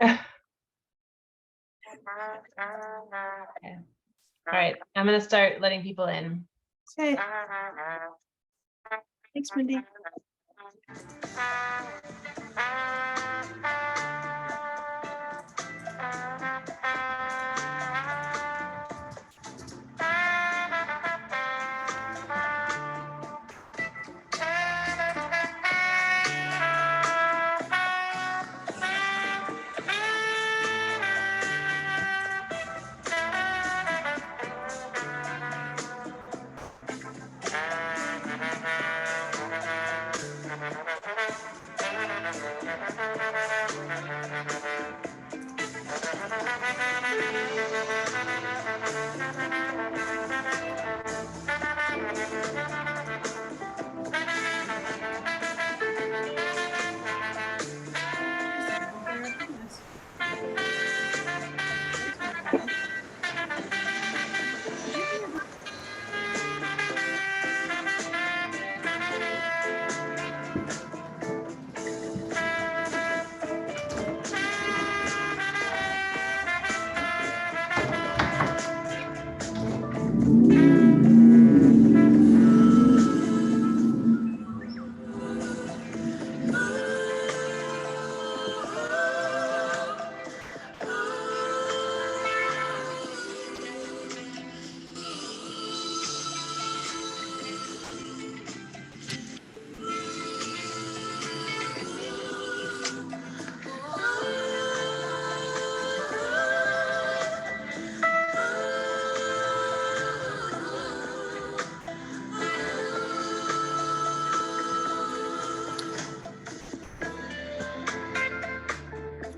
Okay. All right, I'm gonna start letting people in. Okay. Thanks, Mindy.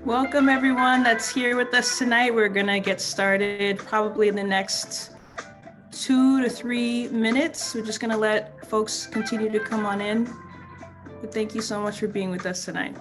Welcome everyone that's here with us tonight. We're gonna get started probably in the next 2 to 3 minutes. We're just gonna let folks continue to come on in. But thank you so much for being with us tonight.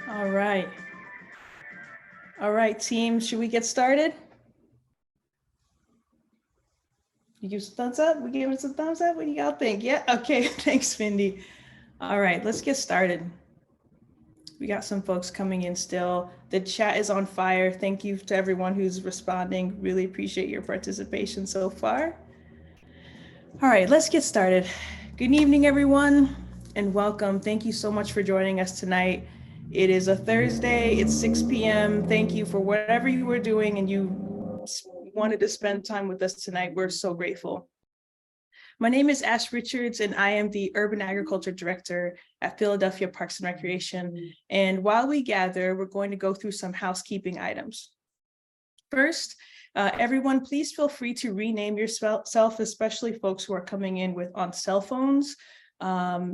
All right. All right, team, should we get started? You give some thumbs up? We give it some thumbs up? What do y'all think? Yeah, okay, thanks, Mindy. All right, let's get started. We got some folks coming in still. The chat is on fire. Thank you to everyone who's responding. Really appreciate your participation so far. All right, let's get started. Good evening, everyone, and welcome. Thank you so much for joining us tonight. It is a Thursday, it's 6 p.m. Thank you for whatever you were doing and you wanted to spend time with us tonight. We're so grateful. My name is Ash Richards, and I am the Urban Agriculture Director at Philadelphia Parks and Recreation. And while we gather, we're going to go through some housekeeping items. First, everyone, please feel free to rename yourself, especially folks who are coming in on cell phones,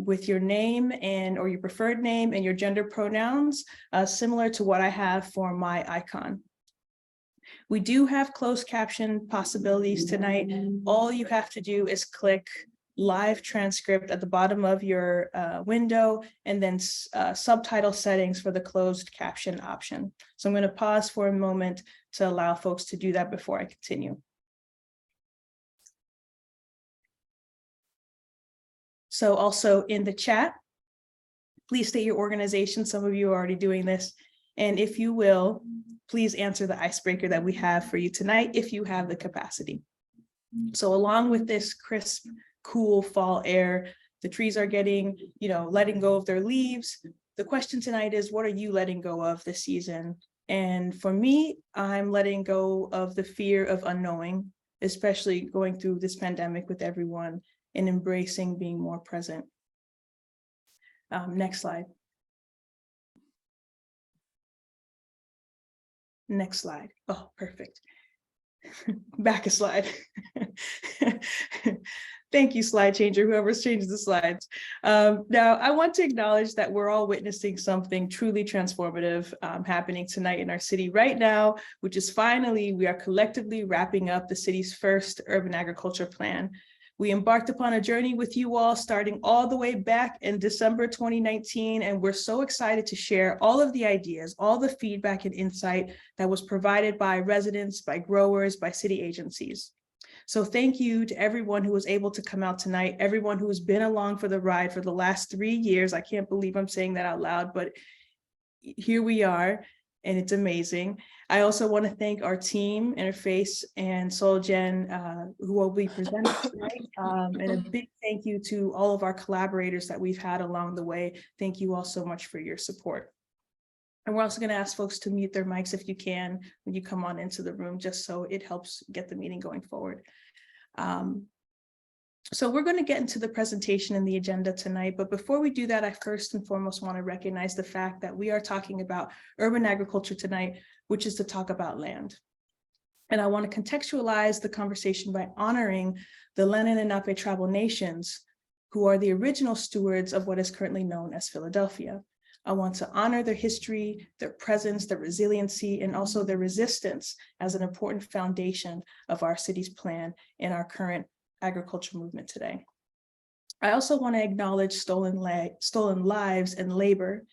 with your name or your preferred name and your gender pronouns, similar to what I have for my icon. We do have closed caption possibilities tonight. All you have to do is click live transcript at the bottom of your window, and then subtitle settings for the closed caption option. So I'm going to pause for a moment to allow folks to do that before I continue. So also in the chat, please state your organization. Some of you are already doing this. And if you will, please answer the icebreaker that we have for you tonight if you have the capacity. So along with this crisp, cool fall air, the trees are getting, letting go of their leaves. The question tonight is, what are you letting go of this season? And for me, I'm letting go of the fear of unknowing, especially going through this pandemic with everyone, and embracing being more present. Next slide. Next slide. Oh, perfect. Back a slide. Thank you, slide changer, whoever's changed the slides. Now, I want to acknowledge that we're all witnessing something truly transformative happening tonight in our city right now, which is finally, we are collectively wrapping up the city's first urban agriculture plan. We embarked upon a journey with you all starting all the way back in December 2019, and we're so excited to share all of the ideas, all the feedback and insight that was provided by residents, by growers, by city agencies. So thank you to everyone who was able to come out tonight, everyone who has been along for the ride for the last 3 years. I can't believe I'm saying that out loud, but here we are, and it's amazing. I also want to thank our team, Interface and SoulGen, who will be presenting tonight. And a big thank you to all of our collaborators that we've had along the way. Thank you all so much for your support. And we're also going to ask folks to mute their mics if you can when you come on into the room, just so it helps get the meeting going forward. So we're going to get into the presentation and the agenda tonight, but before we do that, I first and foremost want to recognize the fact that we are talking about urban agriculture tonight, which is to talk about land. And I want to contextualize the conversation by honoring the Lenape tribal nations, who are the original stewards of what is currently known as Philadelphia. I want to honor their history, their presence, their resiliency, and also their resistance as an important foundation of our city's plan and our current agriculture movement today. I also want to acknowledge stolen lives and labor,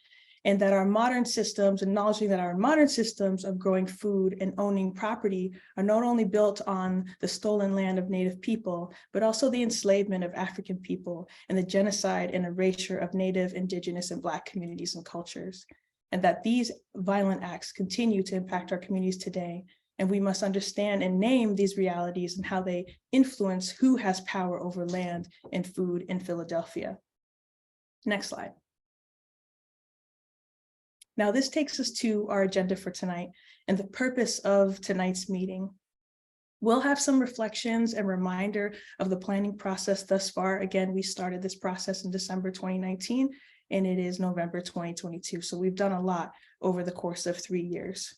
and that our modern systems, acknowledging that our modern systems of growing food and owning property are not only built on the stolen land of Native people, but also the enslavement of African people and the genocide and erasure of Native, Indigenous, and Black communities and cultures. And that these violent acts continue to impact our communities today. And we must understand and name these realities and how they influence who has power over land and food in Philadelphia. Next slide. Now, this takes us to our agenda for tonight and the purpose of tonight's meeting. We'll have some reflections and reminder of the planning process thus far. Again, we started this process in December 2019, and it is November 2022. So we've done a lot over the course of 3 years.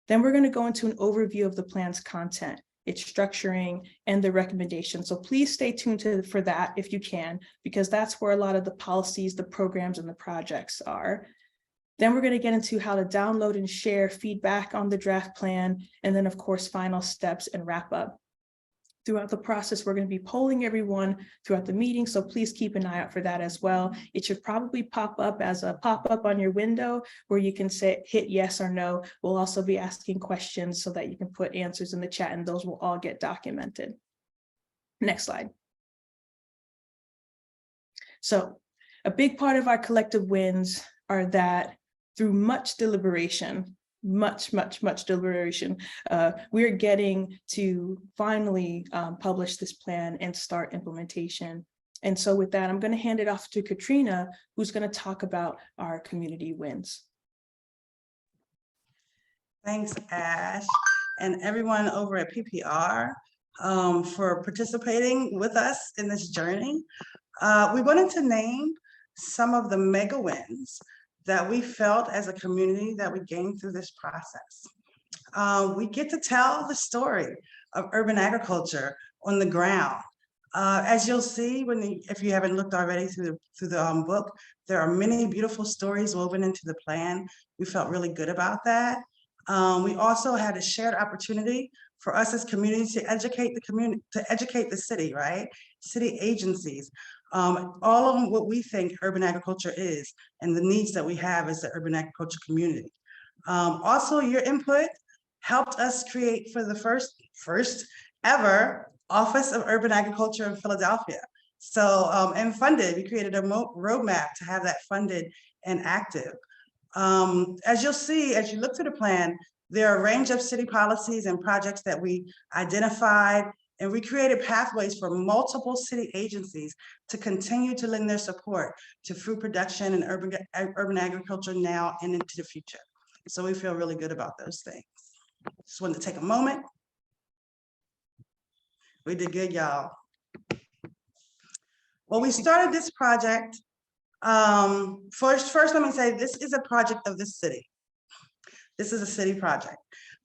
Then we're going to go into an overview of the plan's content, its structuring, and the recommendations. So please stay tuned for that if you can, because that's where a lot of the policies, the programs, and the projects are. Then we're going to get into how to download and share feedback on the draft plan, and then of course, final steps and wrap up. throughout the process. We're going to be polling everyone throughout the meeting, so please keep an eye out for that as well. It should probably pop up as a pop-up on your window where you can hit yes or no. We'll also be asking questions so that you can put answers in the chat, and those will all get documented. Next slide. So a big part of our collective wins are that through much deliberation, much deliberation, we're getting to finally publish this plan and start implementation. And so with that, I'm going to hand it off to Katrina, who's going to talk about our community wins. Thanks, Ash, and everyone over at PPR for participating with us in this journey. We wanted to name some of the mega wins that we felt as a community that we gained through this process. We get to tell the story of urban agriculture on the ground. As you'll see, if you haven't looked already through the book, there are many beautiful stories woven into the plan. We felt really good about that. We also had a shared opportunity for us as communities to educate the community, to educate the city, right? City agencies, all of what we think urban agriculture is and the needs that we have as the urban agriculture community. Also, your input helped us create for the first ever Office of Urban Agriculture in Philadelphia. So, and funded, we created a roadmap to have that funded and active. As you'll see, as you look through the plan, there are a range of city policies and projects that we identified, and we created pathways for multiple city agencies to continue to lend their support to food production and urban agriculture now and into the future. So we feel really good about those things. Just wanted to take a moment. We did good, y'all. Well, we started this project. First, let me say this is a project of the city. This is a city project.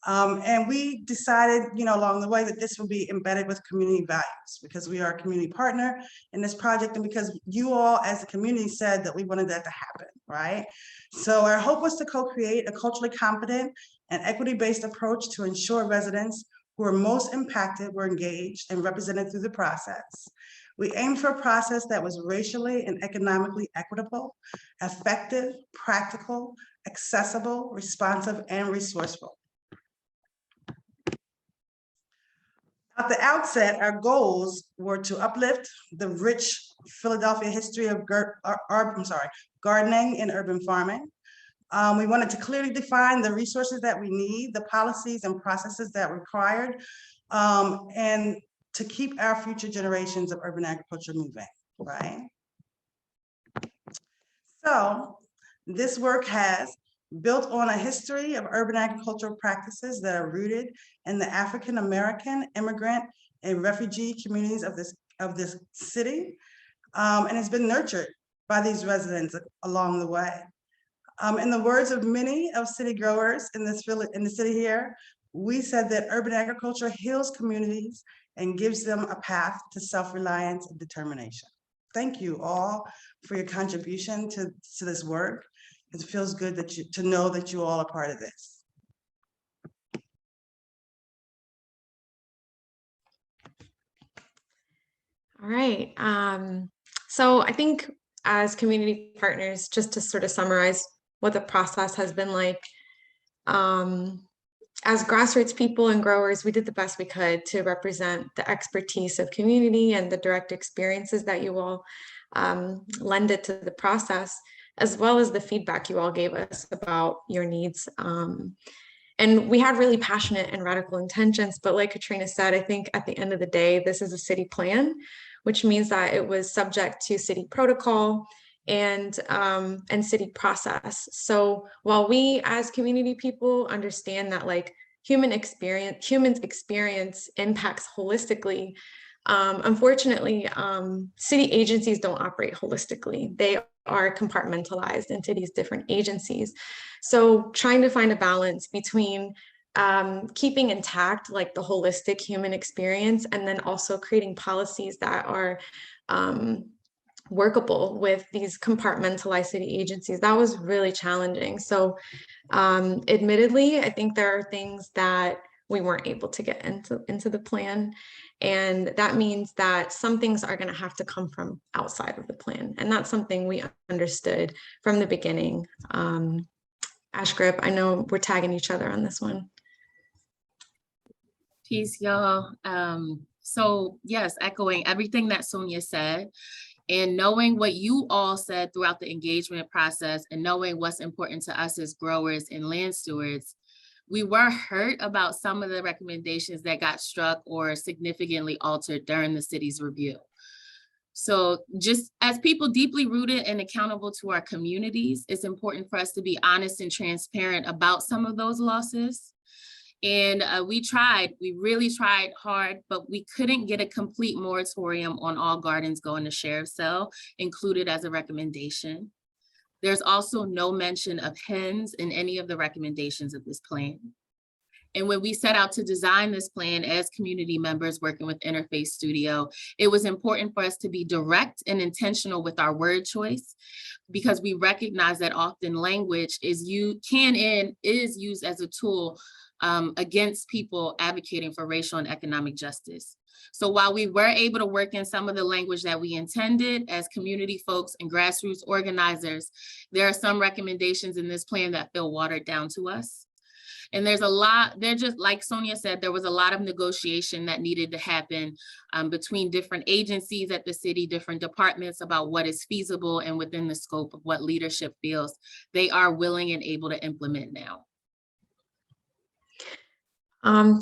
And we decided, along the way that this would be embedded with community values because we are a community partner in this project and because you all as a community said that we wanted that to happen, right? So our hope was to co-create a culturally competent and equity-based approach to ensure residents who are most impacted were engaged and represented through the process. We aimed for a process that was racially and economically equitable, effective, practical, accessible, responsive, and resourceful. At the outset, our goals were to uplift the rich Philadelphia history of gardening and urban farming. We wanted to clearly define the resources that we need, the policies and processes that were required, and to keep our future generations of urban agriculture moving, right? So this work has built on a history of urban agricultural practices that are rooted in the African American, immigrant, and refugee communities of this city, and has been nurtured by these residents along the way. In the words of many of city growers in the city here, we said that urban agriculture heals communities and gives them a path to self-reliance and determination. Thank you all for your contribution to this work. It feels good to know that you all are part of this. All right. So I think as community partners, just to sort of summarize what the process has been like, as grassroots people and growers, we did the best we could to represent the expertise of community and the direct experiences that you all lended to the process, as well as the feedback you all gave us about your needs. And we had really passionate and radical intentions, but like Katrina said, I think at the end of the day, this is a city plan, which means that it was subject to city protocol and city process. So while we as community people understand that like humans experience impacts holistically, unfortunately, city agencies don't operate holistically. They are compartmentalized into these different agencies. So trying to find a balance between keeping intact like the holistic human experience and then also creating policies that are workable with these compartmentalized city agencies, that was really challenging. So admittedly, I think there are things that we weren't able to get into the plan. And that means that some things are going to have to come from outside of the plan. And that's something we understood from the beginning. Ash Grip, I know we're tagging each other on this one. Peace, y'all. So yes, echoing everything that Sonia said, and knowing what you all said throughout the engagement process, and knowing what's important to us as growers and land stewards, we were hurt about some of the recommendations that got struck or significantly altered during the city's review. So just as people deeply rooted and accountable to our communities, it's important for us to be honest and transparent about some of those losses. And we really tried hard, but we couldn't get a complete moratorium on all gardens going to sheriff's cell included as a recommendation. There's also no mention of hens in any of the recommendations of this plan. And when we set out to design this plan as community members working with Interface Studio, it was important for us to be direct and intentional with our word choice, because we recognize that often language is used as a tool against people advocating for racial and economic justice. So while we were able to work in some of the language that we intended as community folks and grassroots organizers, there are some recommendations in this plan that feel watered down to us. And there's a lot, they're just like Sonia said, there was a lot of negotiation that needed to happen between different agencies at the city, different departments about what is feasible and within the scope of what leadership feels they are willing and able to implement now.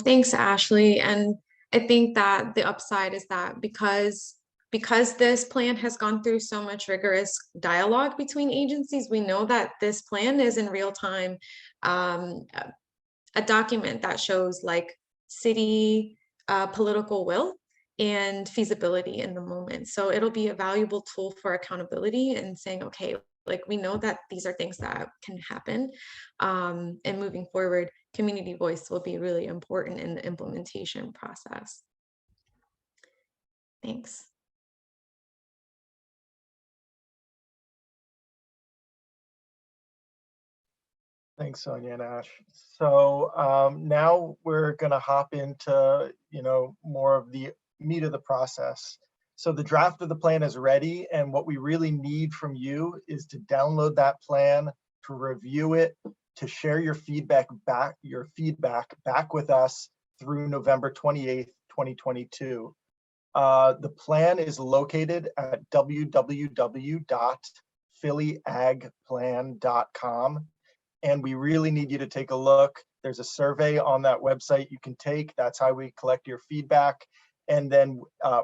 Thanks, Ashley. And I think that the upside is that because this plan has gone through so much rigorous dialogue between agencies, we know that this plan is in real time a document that shows like city political will and feasibility in the moment. So it'll be a valuable tool for accountability and saying, okay, like we know that these are things that can happen. And moving forward, community voice will be really important in the implementation process. Thanks. Thanks, Sonia and Ash. So now we're going to hop into, more of the meat of the process. So the draft of the plan is ready, and what we really need from you is to download that plan, to review it, to share your feedback back with us through November 28th, 2022. The plan is located at www.phillyagplan.com. And we really need you to take a look. There's a survey on that website you can take. That's how we collect your feedback. And then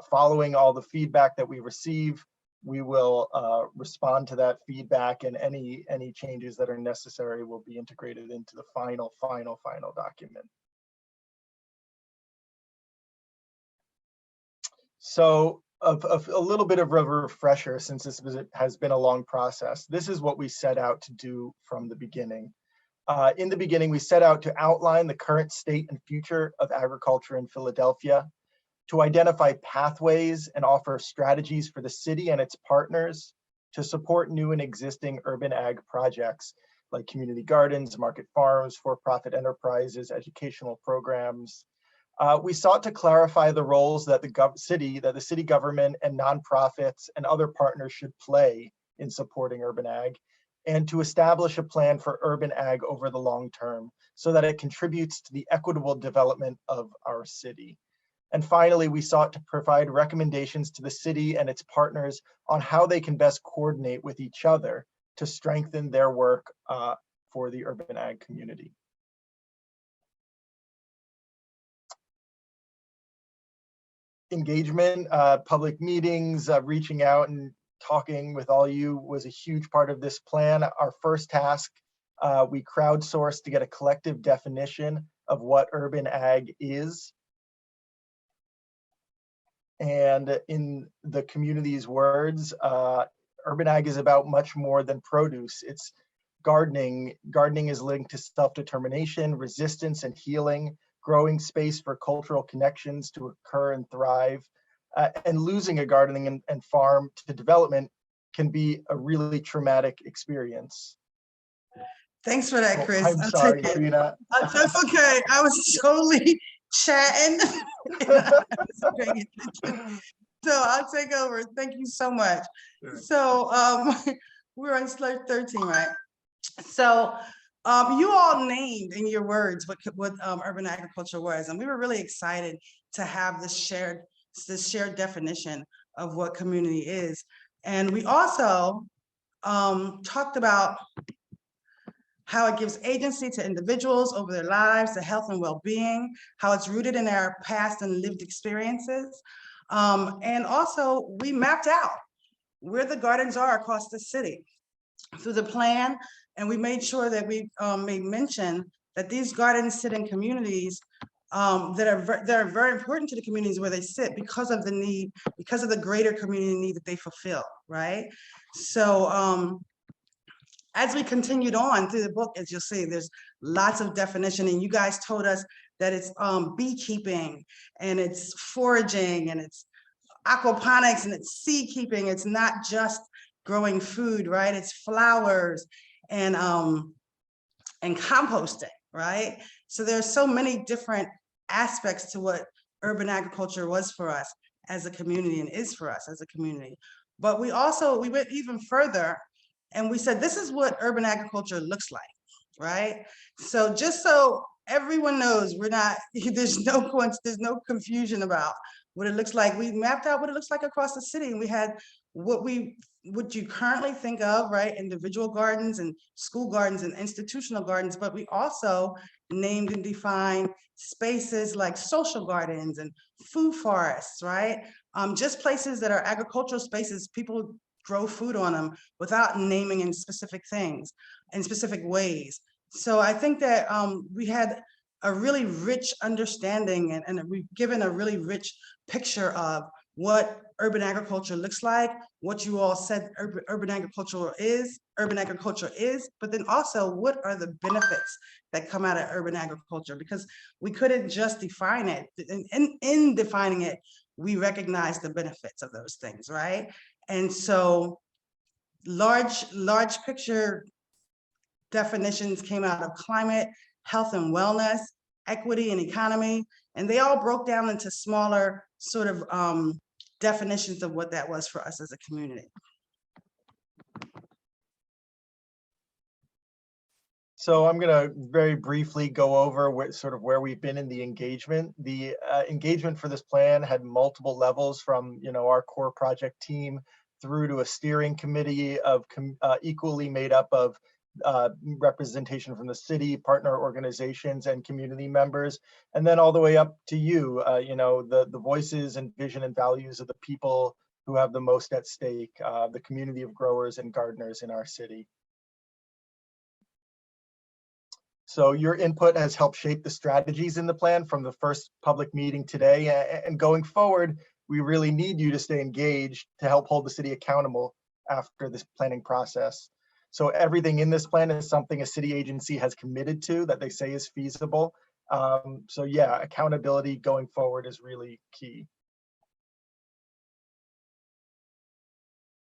following all the feedback that we receive, we will respond to that feedback, and any changes that are necessary will be integrated into the final document. So a little bit of a refresher, since this has been a long process. This is what we set out to do from the beginning. In the beginning, we set out to outline the current state and future of agriculture in Philadelphia, to identify pathways and offer strategies for the city and its partners to support new and existing urban ag projects like community gardens, market farms, for-profit enterprises, educational programs. We sought to clarify the roles that the city government and nonprofits and other partners should play in supporting urban ag, and to establish a plan for urban ag over the long term so that it contributes to the equitable development of our city. And finally, we sought to provide recommendations to the city and its partners on how they can best coordinate with each other to strengthen their work for the urban ag community. Engagement, public meetings, reaching out and talking with all you was a huge part of this plan. Our first task, we crowdsourced to get a collective definition of what urban ag is. And in the community's words, urban ag is about much more than produce. It's gardening. Gardening is linked to self-determination, resistance, and healing, growing space for cultural connections to occur and thrive. And losing a gardening and farm to development can be a really traumatic experience. Thanks for that, Oh, Chris. I'm I'll sorry, take it. Trina. That's okay. I was totally chatting. And I wasn't paying attention. So I'll take over. Thank you so much. Sure. So we're on slide 13, right? So you all named in your words what urban agriculture was, and we were really excited to have this shared definition of what community is. And we also talked about how it gives agency to individuals over their lives, their health and well-being, how it's rooted in our past and lived experiences. And also we mapped out where the gardens are across the city through the plan. And we made sure that we made mention that these gardens sit in communities that are very important to the communities where they sit because of the need, because of the greater community need that they fulfill, right? So as we continued on through the book, as you'll see, there's lots of definition, and you guys told us that it's beekeeping and it's foraging and it's aquaponics and it's seed keeping. It's not just growing food, right? It's flowers and composting, right? So there's so many different aspects to what urban agriculture was for us as a community and is for us as a community. But we went even further and we said, this is what urban agriculture looks like, right? So just so everyone knows, there's no confusion about what it looks like. We mapped out what it looks like across the city, and we had what you currently think of, right? Individual gardens and school gardens and institutional gardens, but we also named and defined spaces like social gardens and food forests, right? Just places that are agricultural spaces, people grow food on them without naming in specific things, in specific ways. So I think that we had a really rich understanding and we've given a really rich picture of what urban agriculture looks like, what you all said urban agriculture is, but then also what are the benefits that come out of urban agriculture? Because we couldn't just define it. In defining it, we recognize the benefits of those things, right? And so large picture definitions came out of climate, health and wellness, equity and economy, and they all broke down into smaller sort of definitions of what that was for us as a community. So I'm going to very briefly go over where we've been in the engagement. The engagement for this plan had multiple levels, from our core project team through to a steering committee of equally made up of representation from the city, partner organizations, and community members, and then all the way up to you, the voices and vision and values of the people who have the most at stake, the community of growers and gardeners in our city. So your input has helped shape the strategies in the plan from the first public meeting today. And going forward, we really need you to stay engaged to help hold the city accountable after this planning process. So everything in this plan is something a city agency has committed to that they say is feasible. So yeah, accountability going forward is really key.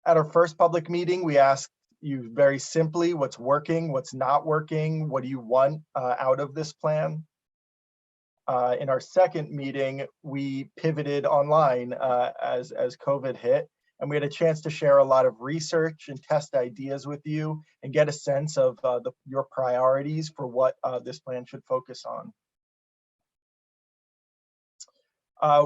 At our first public meeting, we asked you very simply what's working, what's not working, what do you want out of this plan? In our second meeting, we pivoted online as COVID hit, and we had a chance to share a lot of research and test ideas with you and get a sense of your priorities for what this plan should focus on.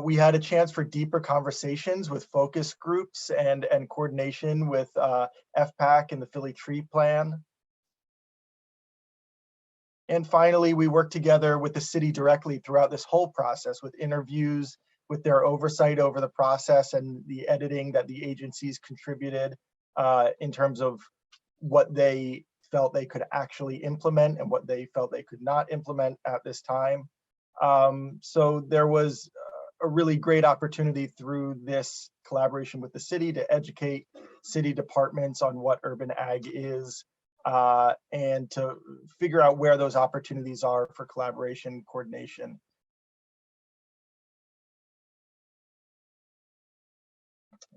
We had a chance for deeper conversations with focus groups and coordination with FPAC and the Philly Tree Plan. And finally, we worked together with the city directly throughout this whole process, with interviews, with their oversight over the process and the editing that the agencies contributed in terms of what they felt they could actually implement and what they felt they could not implement at this time. So there was a really great opportunity through this collaboration with the city to educate city departments on what urban ag is and to figure out where those opportunities are for collaboration, coordination.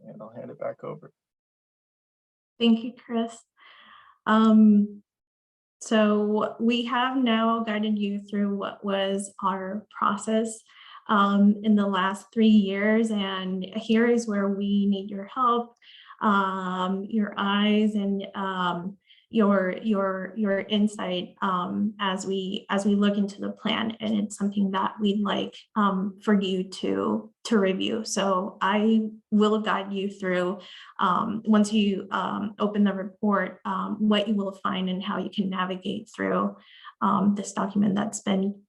And I'll hand it back over. Thank you, Chris. So we have now guided you through what was our process in the last 3 years, and here is where we need your help, your eyes, and your insight as we look into the plan. And it's something that we'd like for you to review. So I will guide you through once you open the report, what you will find and how you can navigate through this document that's been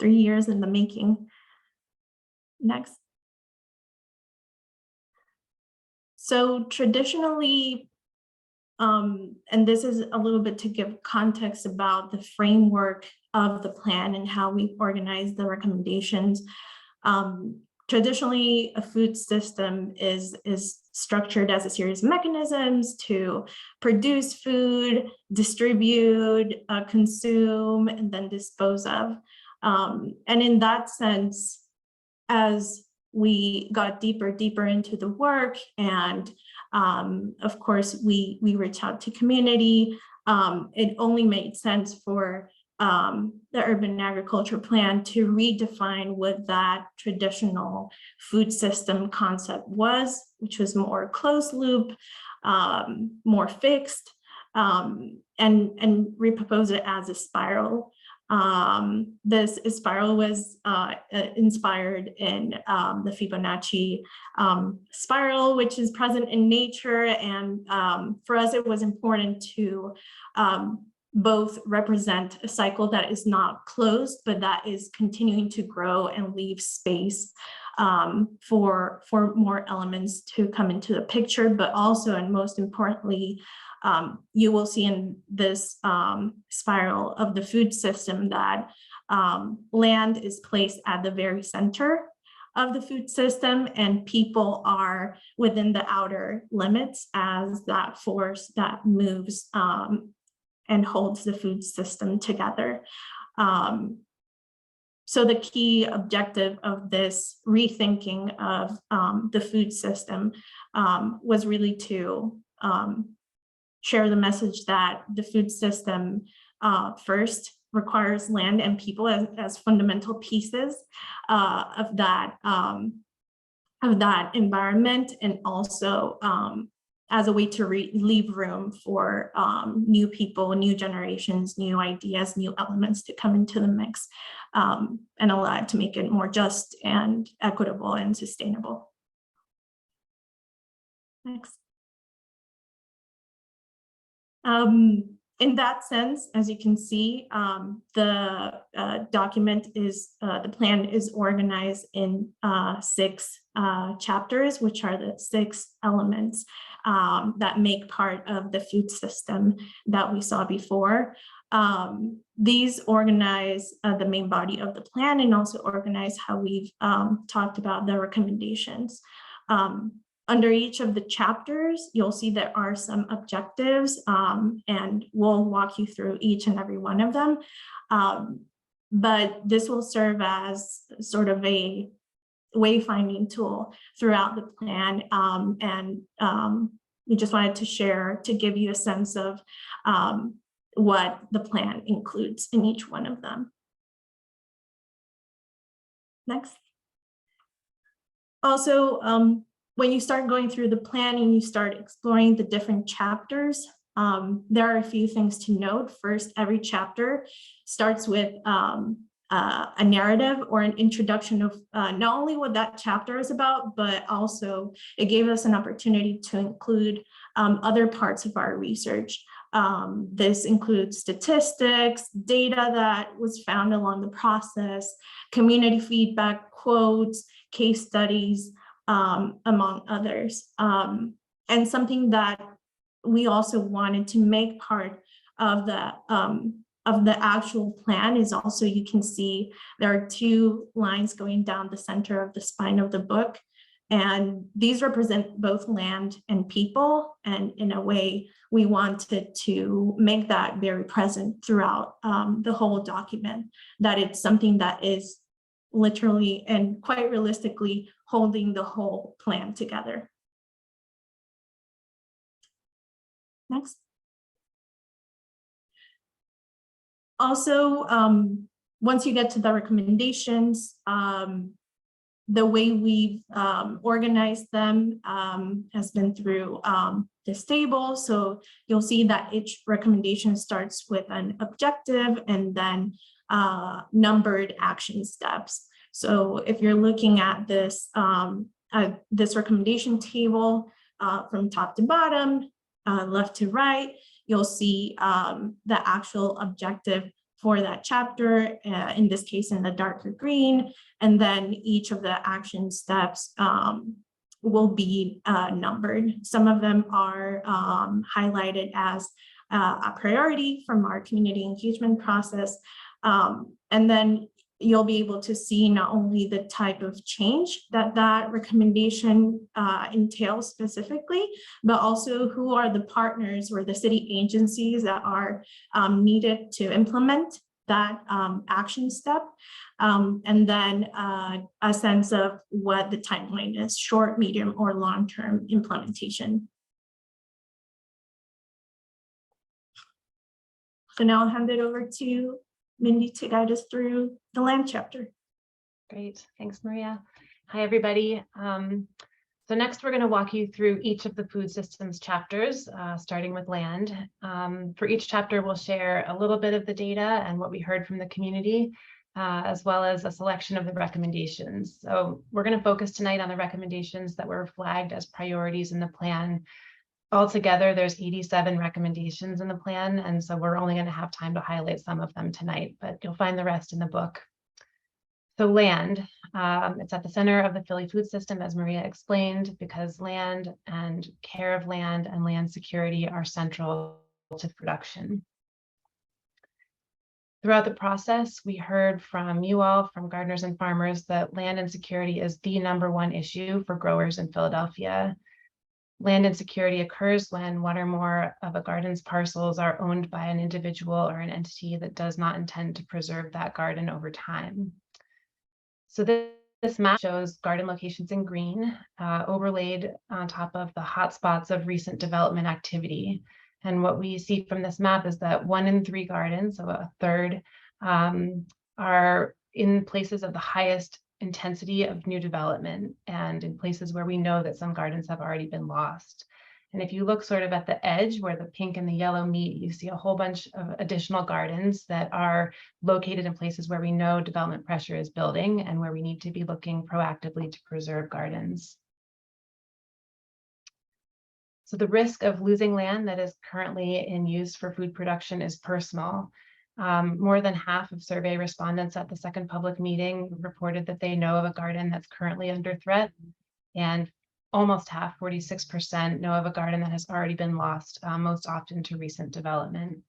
3 years in the making. Next. So traditionally, and this is a little bit to give context about the framework of the plan and how we organize the recommendations. Traditionally, a food system is structured as a series of mechanisms to produce food, distribute, consume, and then dispose of. And in that sense, as we got deeper into the work, and of course, we reach out to community, it only made sense for the urban agriculture plan to redefine what that traditional food system concept was, which was more closed loop, more fixed, and repropose it as a spiral. This spiral was inspired in the Fibonacci spiral, which is present in nature. And for us, it was important to both represent a cycle that is not closed, but that is continuing to grow and leave space for more elements to come into the picture, but also, and most importantly, you will see in this spiral of the food system that land is placed at the very center of the food system, and people are within the outer limits as that force that moves and holds the food system together. So the key objective of this rethinking of the food system was really to share the message that the food system first requires land and people as fundamental pieces of that environment, and also as a way to leave room for new people, new generations, new ideas, new elements to come into the mix, and allow it to make it more just and equitable and sustainable. Next. In that sense, as you can see, the document is, the plan is organized in 6 chapters, which are the 6 elements that make part of the food system that we saw before. These organize the main body of the plan and also organize how we've talked about the recommendations. Under each of the chapters, you'll see there are some objectives, and we'll walk you through each and every one of them. But this will serve as sort of a wayfinding tool throughout the plan. We just wanted to share to give you a sense of what the plan includes in each one of them. Next. Also, when you start going through the plan and you start exploring the different chapters, there are a few things to note. First, every chapter starts with a narrative or an introduction of not only what that chapter is about, but also it gave us an opportunity to include other parts of our research. This includes statistics, data that was found along the process, community feedback, quotes, case studies, among others. And something that we also wanted to make part of the actual plan is also, you can see there are 2 lines going down the center of the spine of the book. And these represent both land and people. And in a way, we wanted to make that very present throughout the whole document, that it's something that is literally and quite realistically holding the whole plan together. Next. Also, once you get to the recommendations, the way we've organized them has been through this table. So you'll see that each recommendation starts with an objective and then numbered action steps. So if you're looking at this recommendation table from top to bottom, left to right, you'll see the actual objective for that chapter, in this case in the darker green, and then each of the action steps will be numbered. Some of them are highlighted as a priority from our community engagement process. And then you'll be able to see not only the type of change that that recommendation entails specifically, but also who are the partners or the city agencies that are needed to implement that action step. And then a sense of what the timeline is, short, medium, or long-term implementation. So now I'll hand it over to Mindy to guide us through the land chapter. Great, thanks, Maria. Hi, everybody. So next, we're going to walk you through each of the food systems chapters, starting with land. For each chapter, we'll share a little bit of the data and what we heard from the community, as well as a selection of the recommendations. So we're going to focus tonight on the recommendations that were flagged as priorities in the plan. Altogether, there's 87 recommendations in the plan, and so we're only going to have time to highlight some of them tonight, but you'll find the rest in the book. So land, it's at the center of the Philly food system, as Maria explained, because land and care of land and land security are central to production. Throughout the process, we heard from you all, from gardeners and farmers, that land insecurity is the #1 issue for growers in Philadelphia. Land insecurity occurs when one or more of a garden's parcels are owned by an individual or an entity that does not intend to preserve that garden over time. So this map shows garden locations in green, overlaid on top of the hotspots of recent development activity. And what we see from this map is that 1 in 3 gardens, so a third, are in places of the highest intensity of new development and in places where we know that some gardens have already been lost. And if you look sort of at the edge where the pink and the yellow meet, you see a whole bunch of additional gardens that are located in places where we know development pressure is building and where we need to be looking proactively to preserve gardens. So the risk of losing land that is currently in use for food production is personal. More than half of survey respondents at the second public meeting reported that they know of a garden that's currently under threat, and almost half, 46%, know of a garden that has already been lost, most often to recent development.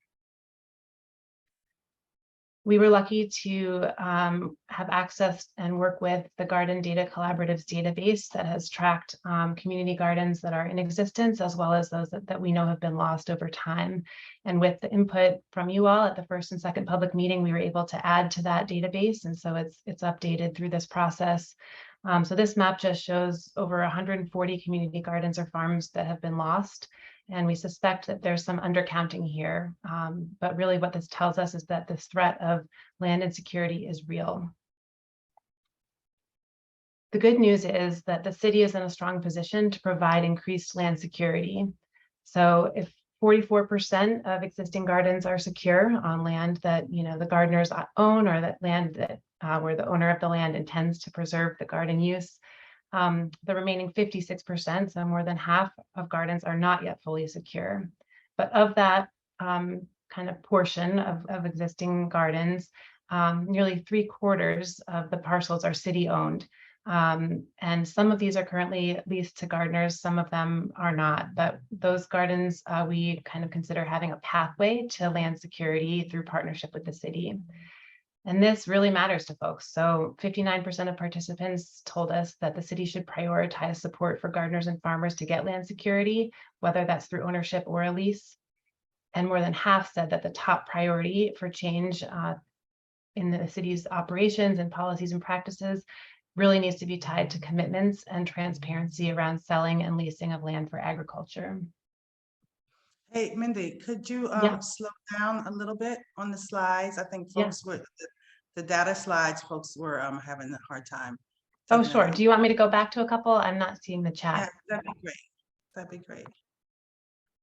We were lucky to have access and work with the Garden Data Collaborative's database that has tracked community gardens that are in existence, as well as those that we know have been lost over time. And with the input from you all at the first and second public meeting, we were able to add to that database. And so it's updated through this process. So this map just shows over 140 community gardens or farms that have been lost. And we suspect that there's some undercounting here. But really what this tells us is that this threat of land insecurity is real. The good news is that the city is in a strong position to provide increased land security. So if 44% of existing gardens are secure on land that the gardeners own, or that land that where the owner of the land intends to preserve the garden use, the remaining 56%, so more than half of gardens, are not yet fully secure. But of that kind of portion of existing gardens, nearly 3/4 of the parcels are city-owned. And some of these are currently leased to gardeners, some of them are not. But those gardens, we kind of consider having a pathway to land security through partnership with the city. And this really matters to folks. So 59% of participants told us that the city should prioritize support for gardeners and farmers to get land security, whether that's through ownership or a lease. And more than half said that the top priority for change in the city's operations and policies and practices really needs to be tied to commitments and transparency around selling and leasing of land for agriculture. Hey, Mindy, could you Yeah. slow down a little bit on the slides? I think Yeah. folks were, the data slides, folks were having a hard time. Oh, taking sure. it in. Do you want me to go back to a couple? I'm not seeing the Yeah, chat. that'd be great. That'd be great.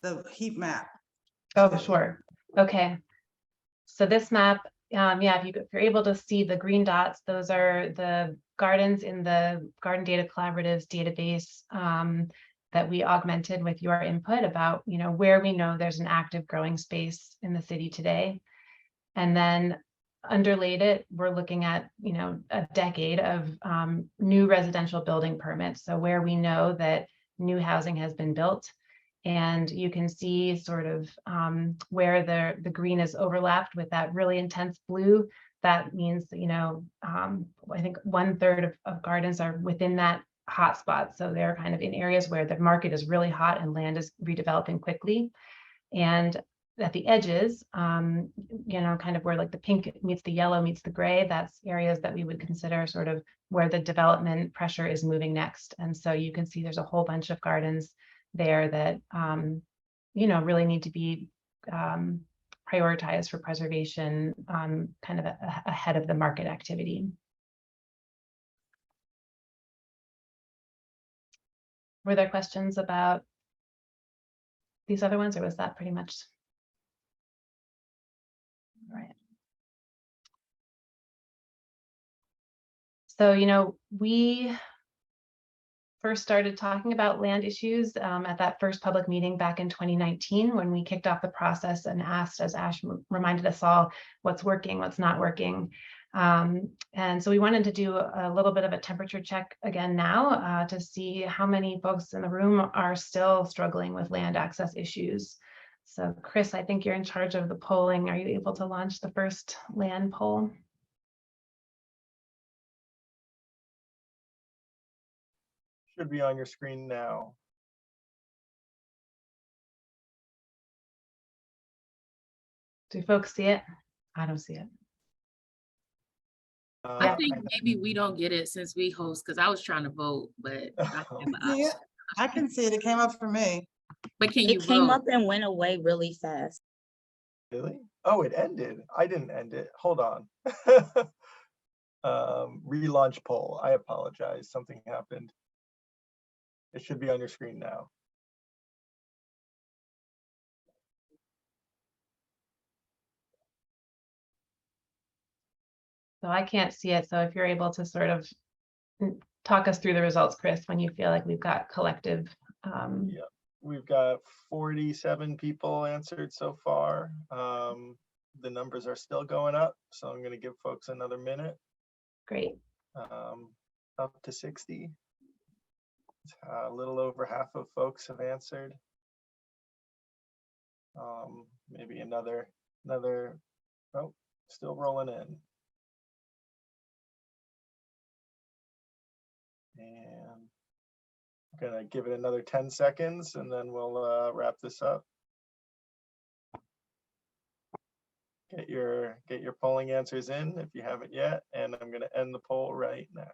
The heat map. Oh, too. sure. Okay. So this map, yeah, if you're able to see the green dots, those are the gardens in the Garden Data Collaborative's database that we augmented with your input about, where we know there's an active growing space in the city today. And then underlaid it, we're looking at, a decade of new residential building permits. So where we know that new housing has been built. And you can see sort of where the green is overlapped with that really intense blue. That means, I think 1/3 of gardens are within that hotspot. So they're kind of in areas where the market is really hot and land is redeveloping quickly. And at the edges, kind of where like the pink meets the yellow meets the gray, that's areas that we would consider sort of where the development pressure is moving next. And so you can see there's a whole bunch of gardens there that, really need to be prioritized for preservation, kind of ahead of the market activity. Were there questions about these other ones, or was that pretty much? Right. So, we first started talking about land issues at that first public meeting back in 2019 when we kicked off the process and asked, as Ash reminded us all, what's working, what's not working. And so we wanted to do a little bit of a temperature check again now to see how many folks in the room are still struggling with land access issues. So Chris, I think you're in charge of the polling. Are you able to launch the first land poll? Should be on your screen now. Do folks see it? I don't see it. I think maybe we don't get it since we host, because I was trying to vote, but I have the Yeah, option. I can see it. It came up for me. But can you It came vote? up and went away really fast. Really? Oh, it ended. I didn't end it. Hold on. Relaunch poll. I apologize. Something happened. It should be on your screen now. So I can't see it. So if you're able to sort of talk us through the results, Chris, when you feel like we've got collective. Yeah, we've got 47 people answered so far. The numbers are still going up, so I'm going to give folks another minute. Great. Up to 60. A little over half of folks have answered. Maybe another, oh, still rolling in. And I'm gonna give it another 10 seconds and then we'll wrap this up. Get your polling answers in if you haven't yet, and I'm gonna end the poll right now.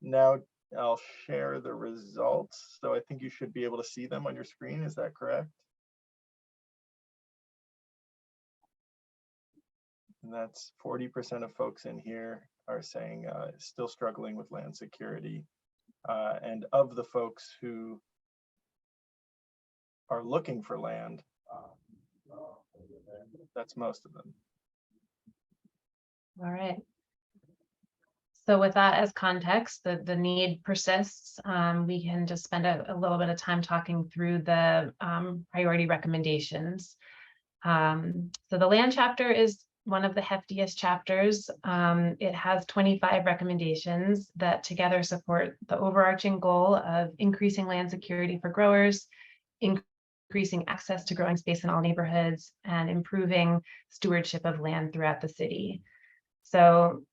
Now I'll share the results. So I think you should be able to see them on your screen. Is that correct? And that's 40% of folks in here are saying still struggling with land security. And of the folks who are looking for land, that's most of them. All right. So with that as context, the need persists. We can just spend a little bit of time talking through the priority recommendations. So the land chapter is one of the heftiest chapters. It has 25 recommendations that together support the overarching goal of increasing land security for growers, increasing access to growing space in all neighborhoods, and improving stewardship of land throughout the city. So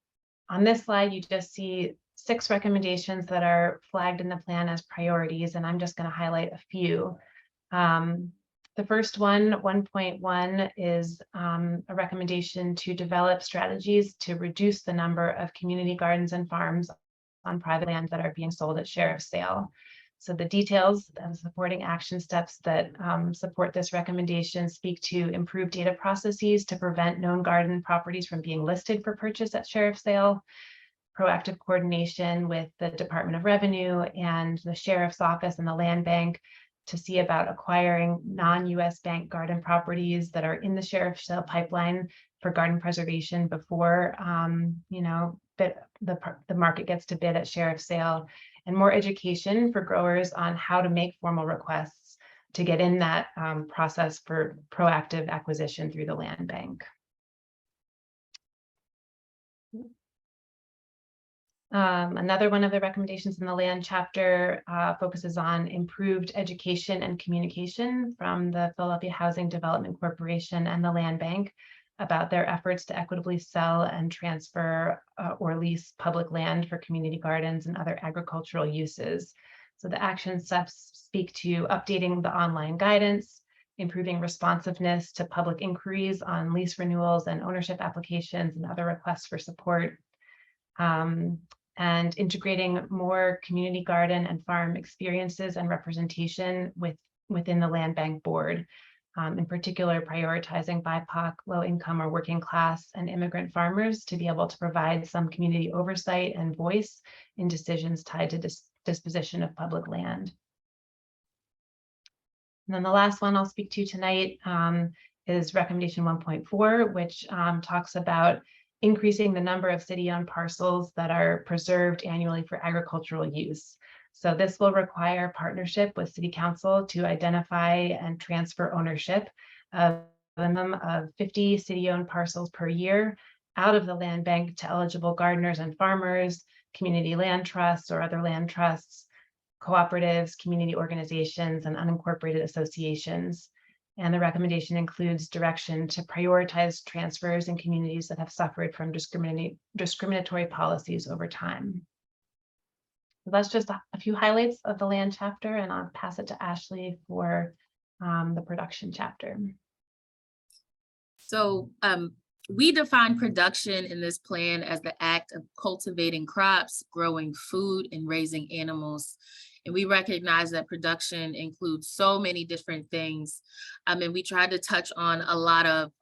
on this slide, you just see 6 recommendations that are flagged in the plan as priorities, and I'm just going to highlight a few. The first one, 1.1, is a recommendation to develop strategies to reduce the number of community gardens and farms on private land that are being sold at share of sale. So the details and supporting action steps that support this recommendation speak to improved data processes to prevent known garden properties from being listed for purchase at sheriff's sale, proactive coordination with the Department of Revenue and the Sheriff's Office and the Land Bank to see about acquiring non-US bank garden properties that are in the sheriff's sale pipeline for garden preservation before the market gets to bid at sheriff's sale, and more education for growers on how to make formal requests to get in that process for proactive acquisition through the land bank. Another one of the recommendations in the land chapter focuses on improved education and communication from the Philadelphia Housing Development Corporation and the Land Bank about their efforts to equitably sell and transfer or lease public land for community gardens and other agricultural uses. So the action steps speak to updating the online guidance, improving responsiveness to public inquiries on lease renewals and ownership applications and other requests for support, and integrating more community garden and farm experiences and representation within the Land Bank board, in particular prioritizing BIPOC, low income or working class and immigrant farmers to be able to provide some community oversight and voice in decisions tied to disposition of public land. And then the last one I'll speak to tonight is recommendation 1.4, which talks about increasing the number of city-owned parcels that are preserved annually for agricultural use. So this will require partnership with City Council to identify and transfer ownership of a minimum of 50 city-owned parcels per year out of the land bank to eligible gardeners and farmers, community land trusts or other land trusts, cooperatives, community organizations, and unincorporated associations. And the recommendation includes direction to prioritize transfers in communities that have suffered from discriminatory policies over time. So that's just a few highlights of the land chapter, and I'll pass it to Ashley for the production chapter. So we define production in this plan as the act of cultivating crops, growing food, and raising animals. And we recognize that production includes so many different things. And we tried to touch on a lot of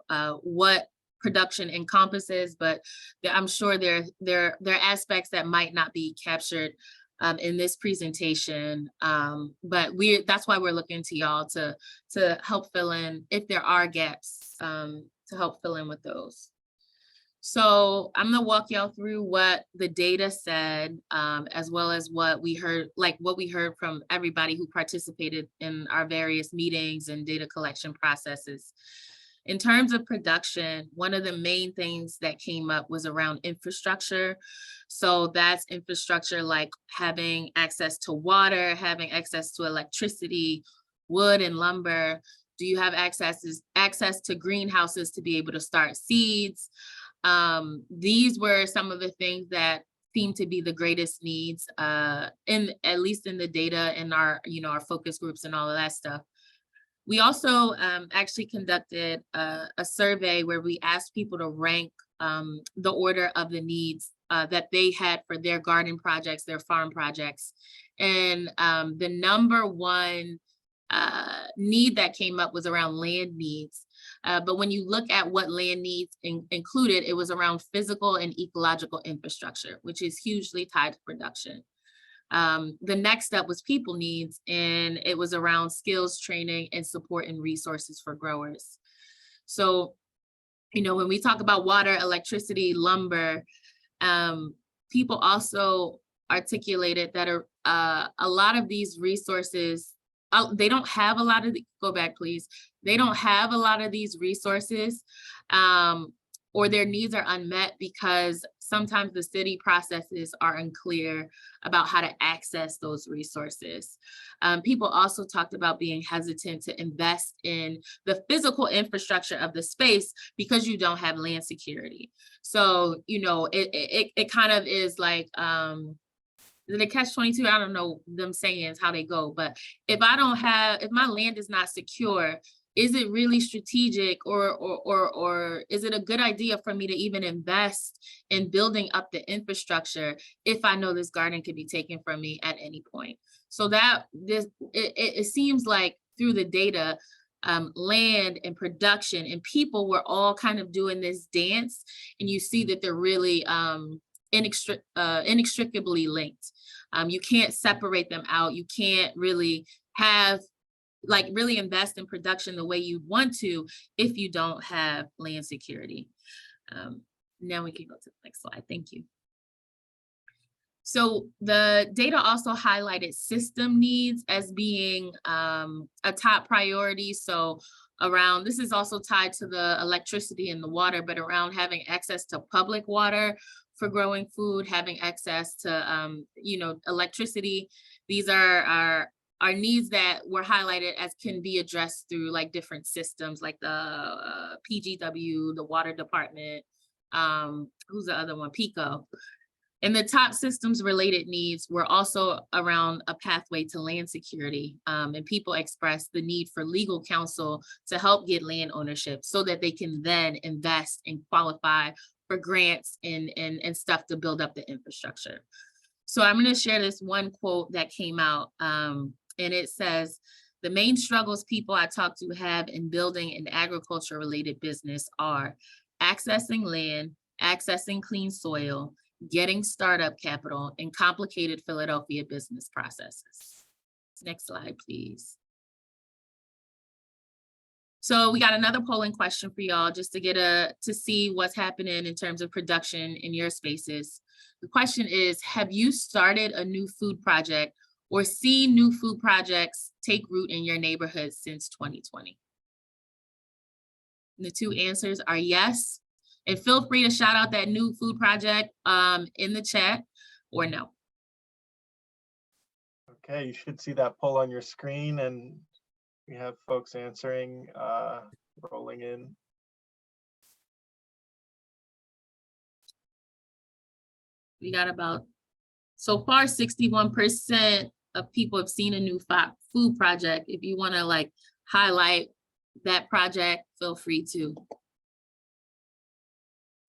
what production encompasses, but I'm sure there are aspects that might not be captured in this presentation. But that's why we're looking to y'all to help fill in if there are gaps, to help fill in with those. So I'm gonna walk y'all through what the data said, as well as what we heard from everybody who participated in our various meetings and data collection processes. In terms of production, one of the main things that came up was around infrastructure. So that's infrastructure like having access to water, having access to electricity, wood and lumber. Do you have access to greenhouses to be able to start seeds? These were some of the things that seem to be the greatest needs, at least in the data and our focus groups and all of that stuff. We also actually conducted a survey where we asked people to rank the order of the needs that they had for their garden projects, their farm projects. And the number one need that came up was around land needs. But when you look at what land needs included, it was around physical and ecological infrastructure, which is hugely tied to production. The next step was people needs, and it was around skills, training, and support and resources for growers. So, when we talk about water, electricity, lumber, people also articulated that a lot of these resources, they don't have a lot of, go back please. They don't have a lot of these resources, or their needs are unmet because sometimes the city processes are unclear about how to access those resources. People also talked about being hesitant to invest in the physical infrastructure of the space because you don't have land security. So, it kind of is like, the catch-22, I don't know them sayings, how they go, but if my land is not secure, is it really strategic, or is it a good idea for me to even invest in building up the infrastructure if I know this garden could be taken from me at any point? So that it seems like through the data, land and production and people were all kind of doing this dance, and you see that they're really inextricably linked. You can't separate them out. You can't really really invest in production the way you want to if you don't have land security. Now we can go to the next slide. Thank you. So the data also highlighted system needs as being a top priority. So around, this is also tied to the electricity and the water, but around having access to public water for growing food, having access to electricity. These are needs that were highlighted as can be addressed through like different systems, like the PGW, the water department, who's the other one, PICO. And the top systems related needs were also around a pathway to land security. And people expressed the need for legal counsel to help get land ownership so that they can then invest and qualify for grants and stuff to build up the infrastructure. So I'm gonna share this one quote that came out, and it says, "The main struggles people I talk to have in building an agriculture related business are accessing land, accessing clean soil, getting startup capital, and complicated Philadelphia business processes." Next slide, please. So we got another polling question for y'all just to see what's happening in terms of production in your spaces. The question is, have you started a new food project or seen new food projects take root in your neighborhood since 2020? And the two answers are yes. And feel free to shout out that new food project in the chat, or no. Okay, you should see that poll on your screen, and we have folks answering, rolling in. We got about, so far, 61% of people have seen a new food project. If you want to like highlight that project, feel free to.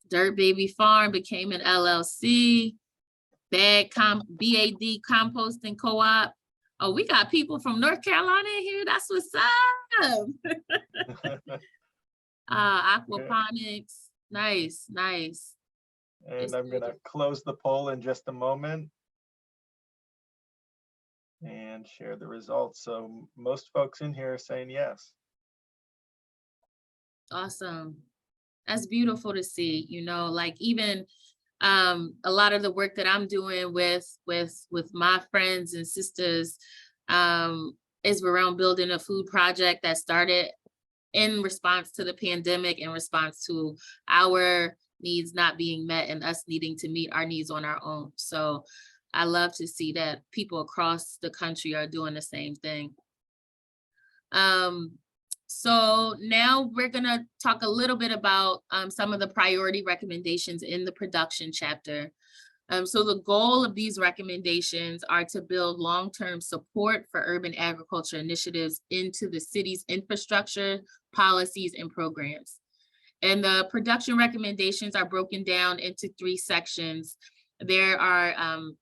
Dirt Baby Farm became an LLC. BAD Composting Co-op. Oh, we got people from North Carolina in here. That's what's up. Aquaponics. Nice, nice. And I'm gonna close the poll in just a moment and share the results. So most folks in here are saying yes. Awesome. That's beautiful to see, like even a lot of the work that I'm doing with my friends and sisters is around building a food project that started in response to the pandemic, in response to our needs not being met and us needing to meet our needs on our own. So I love to see that people across the country are doing the same thing. So now we're gonna talk a little bit about some of the priority recommendations in the production chapter. So the goal of these recommendations are to build long-term support for urban agriculture initiatives into the city's infrastructure, policies, and programs. And the production recommendations are broken down into 3 sections. There are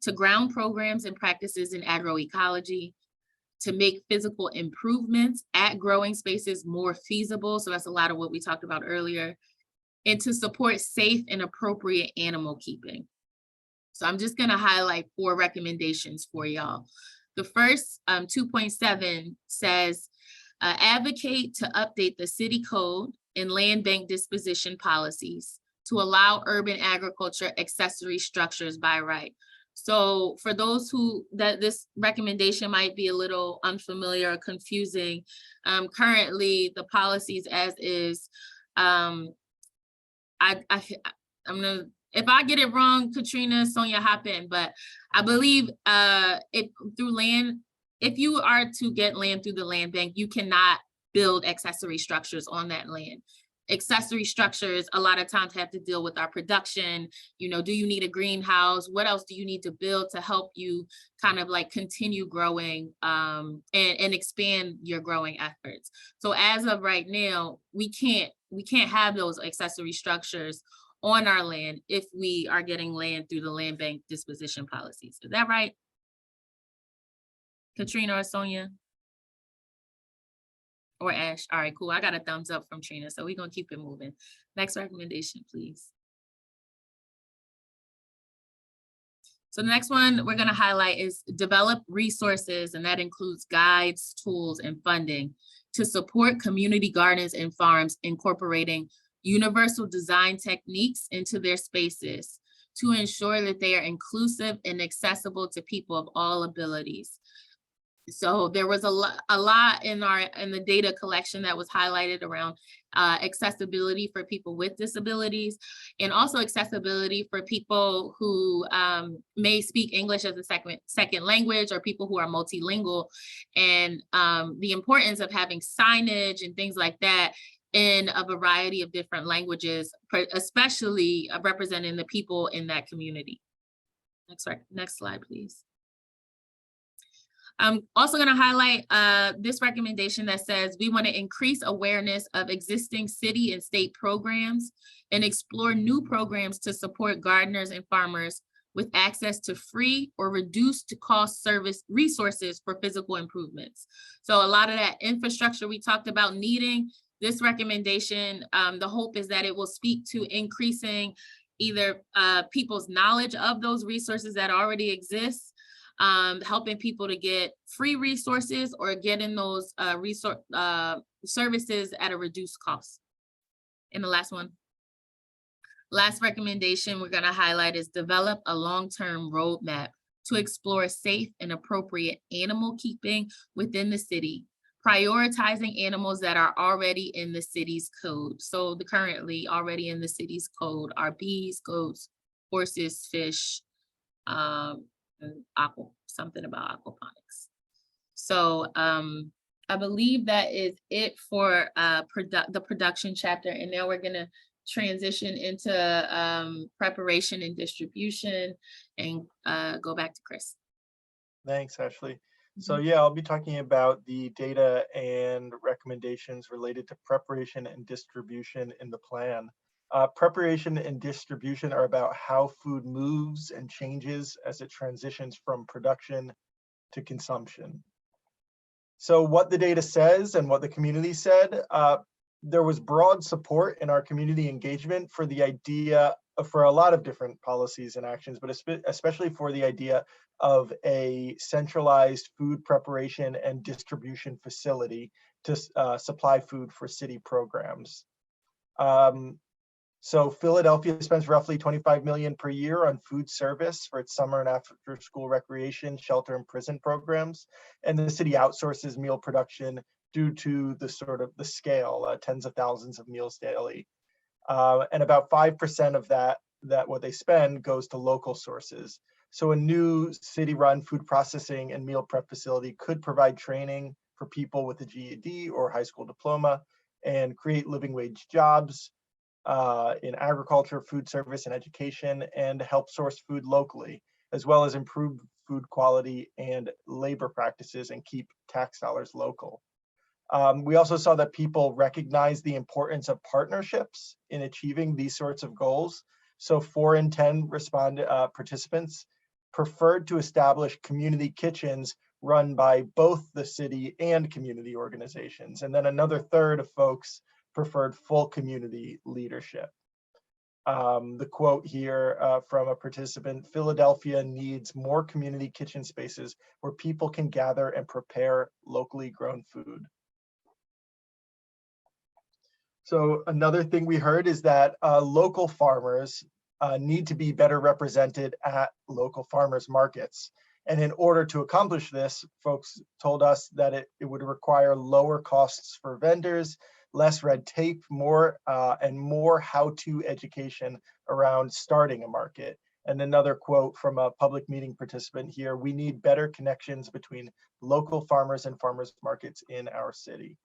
to ground programs and practices in agroecology, to make physical improvements at growing spaces more feasible. So that's a lot of what we talked about earlier, and to support safe and appropriate animal keeping. So I'm just gonna highlight 4 recommendations for y'all. The first, 2.7 says, advocate to update the city code and land bank disposition policies to allow urban agriculture accessory structures by right. So for those that this recommendation might be a little unfamiliar or confusing, currently the policies as is, I'm gonna, if I get it wrong, Katrina, Sonia, hop in, but I believe if you are to get land through the land bank, you cannot build accessory structures on that land. accessory structures a lot of times have to deal with our production. You know, do you need a greenhouse? What else do you need to build to help you kind of like continue growing and expand your growing efforts? So as of right now, we can't have those accessory structures on our land if we are getting land through the land bank disposition policies. Is that right? Katrina or Sonia? Or Ash? All right, cool. I got a thumbs up from Trina, so we're gonna keep it moving. Next recommendation, please. So the next one we're gonna highlight is develop resources, and that includes guides, tools, and funding to support community gardens and farms incorporating universal design techniques into their spaces to ensure that they are inclusive and accessible to people of all abilities. So there was a lot in the data collection that was highlighted around accessibility for people with disabilities, and also accessibility for people who may speak English as a second language, or people who are multilingual, and the importance of having signage and things like that in a variety of different languages, especially representing the people in that community. Next slide, please. I'm also going to highlight this recommendation that says we want to increase awareness of existing city and state programs and explore new programs to support gardeners and farmers with access to free or reduced cost service resources for physical improvements. So a lot of that infrastructure we talked about needing, this recommendation, the hope is that it will speak to increasing either people's knowledge of those resources that already exist, helping people to get free resources or getting those services at a reduced cost. And the last recommendation we're going to highlight is develop a long-term roadmap to explore safe and appropriate animal keeping within the city, prioritizing animals that are already in the city's code. So the currently already in the city's code are bees, goats, horses, fish, something about aquaponics. So I believe that is it for the production chapter, and now we're gonna transition into preparation and distribution, and go back to Chris. Thanks, Ashley. So yeah, I'll be talking about the data and recommendations related to preparation and distribution in the plan. Preparation and distribution are about how food moves and changes as it transitions from production to consumption. So what the data says and what the community said, there was broad support in our community engagement for the idea for a lot of different policies and actions, but especially for the idea of a centralized food preparation and distribution facility to supply food for city programs. So Philadelphia spends roughly $25 million per year on food service for its summer and after school recreation, shelter and prison programs. And the city outsources meal production due to the scale, tens of thousands of meals daily. And about 5% of that what they spend goes to local sources. So a new city-run food processing and meal prep facility could provide training for people with a GED or high school diploma and create living wage jobs in agriculture, food service, and education, and help source food locally, as well as improve food quality and labor practices and keep tax dollars local. We also saw that people recognize the importance of partnerships in achieving these sorts of goals. So 4 in 10 participants preferred to establish community kitchens run by both the city and community organizations. And then another third of folks preferred full community leadership. The quote here from a participant, Philadelphia needs more community kitchen spaces where people can gather and prepare locally grown food. So another thing we heard is that local farmers need to be better represented at local farmers markets. And in order to accomplish this, folks told us that it would require lower costs for vendors, less red tape, more how-to education around starting a market. And another quote from a public meeting participant here, we need better connections between local farmers and farmers markets in our city.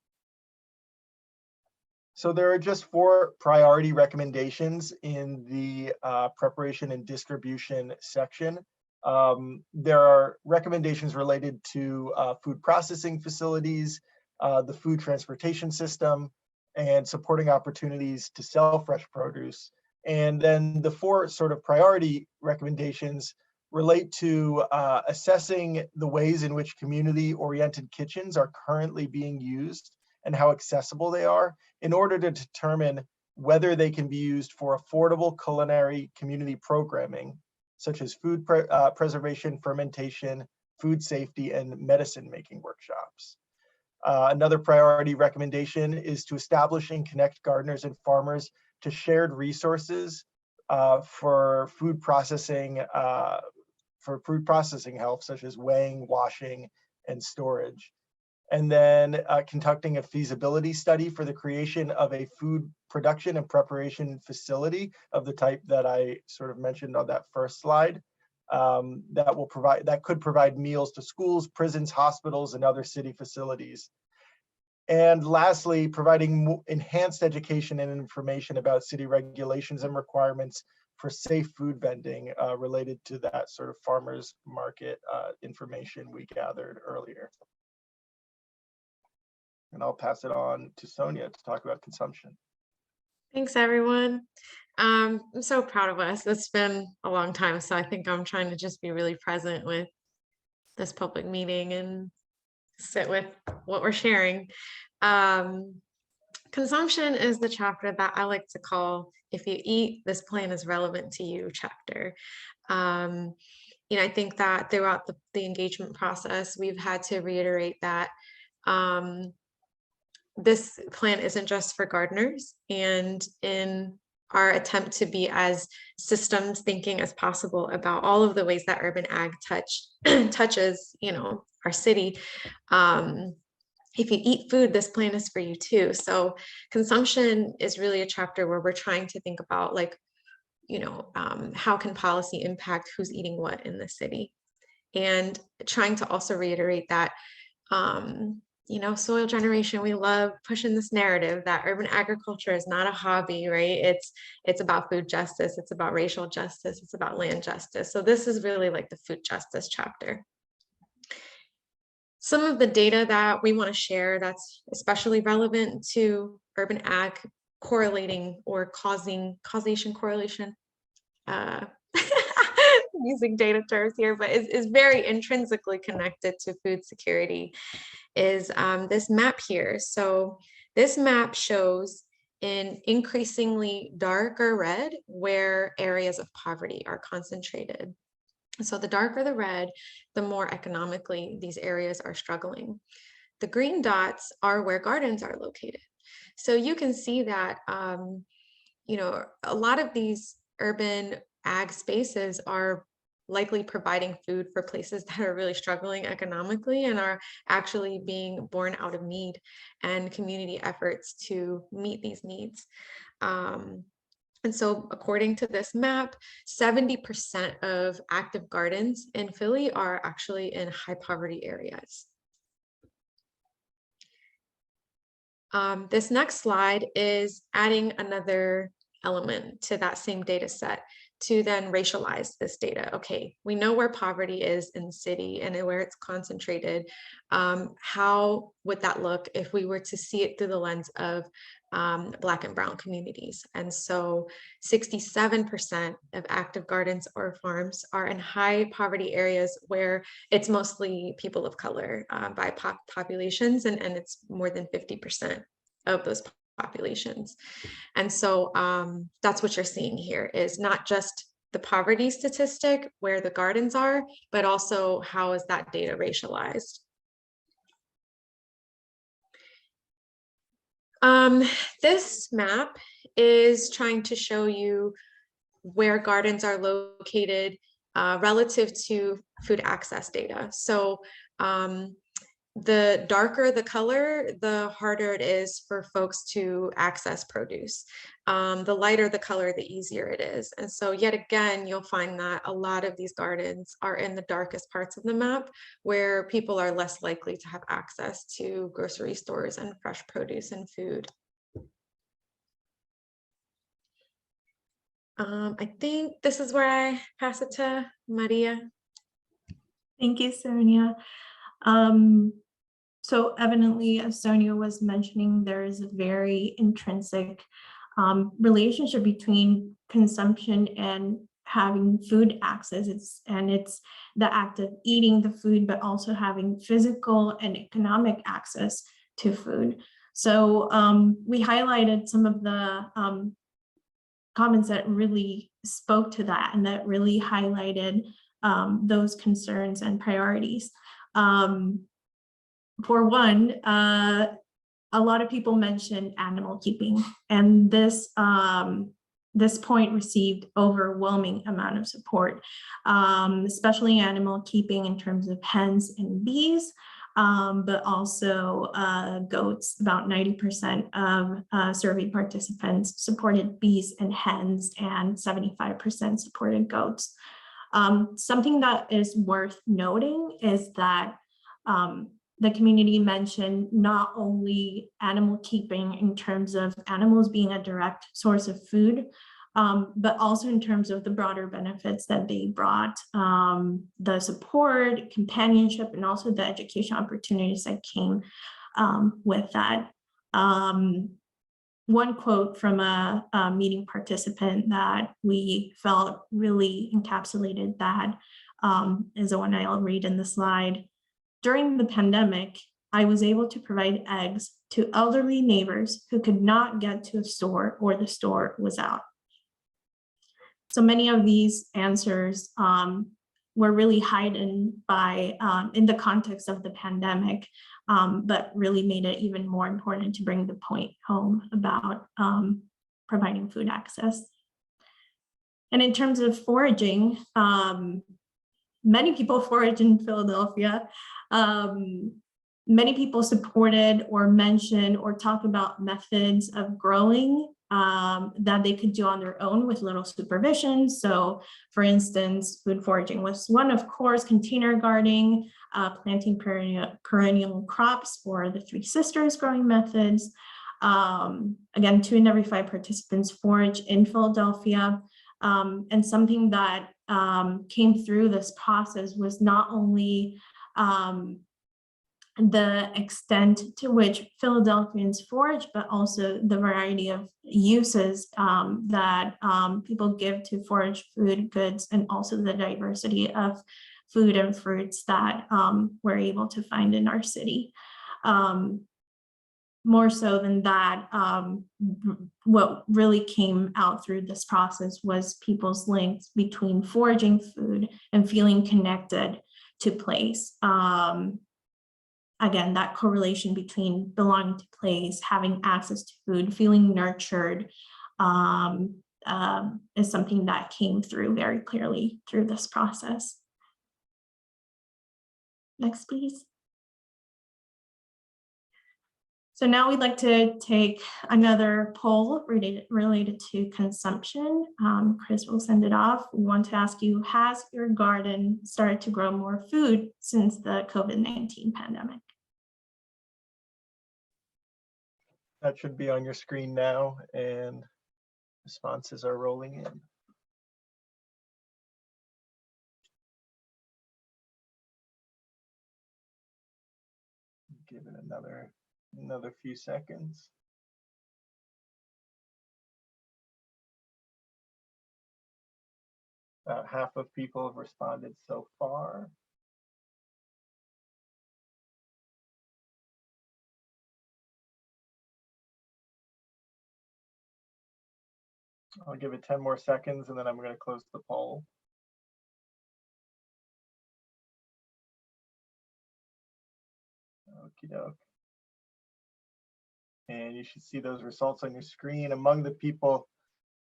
So there are just 4 priority recommendations in the preparation and distribution section. There are recommendations related to food processing facilities, the food transportation system, and supporting opportunities to sell fresh produce. And then the 4 sort of priority recommendations relate to assessing the ways in which community-oriented kitchens are currently being used and how accessible they are in order to determine whether they can be used for affordable culinary community programming, such as food preservation, fermentation, food safety, and medicine making workshops. Another priority recommendation is to establish and connect gardeners and farmers to shared resources for food processing health, such as weighing, washing, and storage. And then conducting a feasibility study for the creation of a food production and preparation facility of the type that I sort of mentioned on that first slide, that could provide meals to schools, prisons, hospitals, and other city facilities. And lastly, providing enhanced education and information about city regulations and requirements for safe food vending related to that sort of farmers market information we gathered earlier. And I'll pass it on to Sonia to talk about consumption. Thanks, everyone. I'm so proud of us. It's been a long time, so I think I'm trying to just be really present with this public meeting and sit with what we're sharing. Consumption is the chapter that I like to call "If you eat, this plan is relevant to you" chapter. I think that throughout the engagement process, we've had to reiterate that this plan isn't just for gardeners, and in our attempt to be as systems thinking as possible about all of the ways that urban ag touches, our city. If you eat food, this plan is for you too. So consumption is really a chapter where we're trying to think about how can policy impact who's eating what in the city, and trying to also reiterate that soil generation, we love pushing this narrative that urban agriculture is not a hobby, right? It's about food justice, it's about racial justice, it's about land justice. So this is really like the food justice chapter. Some of the data that we want to share that's especially relevant to urban ag correlating or causation correlation, using data terms here, but is very intrinsically connected to food security, is this map here. So this map shows in increasingly darker red where areas of poverty are concentrated. So the darker the red, the more economically these areas are struggling. The green dots are where gardens are located. So you can see that, a lot of these urban ag spaces are likely providing food for places that are really struggling economically and are actually being born out of need and community efforts to meet these needs. And so according to this map, 70% of active gardens in Philly are actually in high poverty areas. This next slide is adding another element to that same data set to then racialize this data. Okay, we know where poverty is in the city and where it's concentrated. How would that look if we were to see it through the lens of Black and Brown communities? And so 67% of active gardens or farms are in high poverty areas where it's mostly people of color, BIPOC populations, and it's more than 50% of those populations. And so that's what you're seeing here, is not just the poverty statistic where the gardens are, but also how is that data racialized. This map is trying to show you where gardens are located relative to food access data. So the darker the color, the harder it is for folks to access produce. The lighter the color, the easier it is. And so yet again, you'll find that a lot of these gardens are in the darkest parts of the map where people are less likely to have access to grocery stores and fresh produce and food. I think this is where I pass it to Maria. Thank you, Sonia. So evidently, as Sonia was mentioning, there is a very intrinsic relationship between consumption and having food access. It's the act of eating the food, but also having physical and economic access to food. So we highlighted some of the comments that really spoke to that and that really highlighted those concerns and priorities. For one, a lot of people mentioned animal keeping, and this point received overwhelming amount of support, especially animal keeping in terms of hens and bees, but also goats. About 90% of survey participants supported bees and hens, and 75% supported goats. Something that is worth noting is that the community mentioned not only animal keeping in terms of animals being a direct source of food, but also in terms of the broader benefits that they brought, the support, companionship, and also the education opportunities that came with that. One quote from a meeting participant that we felt really encapsulated that is the one I'll read in the slide. During the pandemic, I was able to provide eggs to elderly neighbors who could not get to a store or the store was out. So many of these answers were really hidden by in the context of the pandemic, but really made it even more important to bring the point home about providing food access. And in terms of foraging, many people forage in Philadelphia. Many people supported or mentioned or talk about methods of growing that they could do on their own with little supervision. So for instance, food foraging was one, of course, container gardening, planting perennial crops, or the Three Sisters growing methods. Again, 2 in every 5 participants forage in Philadelphia. And something that came through this process was not only the extent to which Philadelphians forage, but also the variety of uses that people give to forage food goods, and also the diversity of food and fruits that we're able to find in our city. More so than that, what really came out through this process was people's links between foraging food and feeling connected to place. Again, that correlation between belonging to place, having access to food, feeling nurtured is something that came through very clearly through this process. Next, please. So now we'd like to take another poll related to consumption. Chris will send it off. We want to ask you, has your garden started to grow more food since the COVID-19 pandemic? That should be on your screen now, and responses are rolling in. Give it another few seconds. About half of people have responded so far. I'll give it 10 more seconds and then I'm going to close the poll. Okie doke. And you should see those results on your screen. Among the people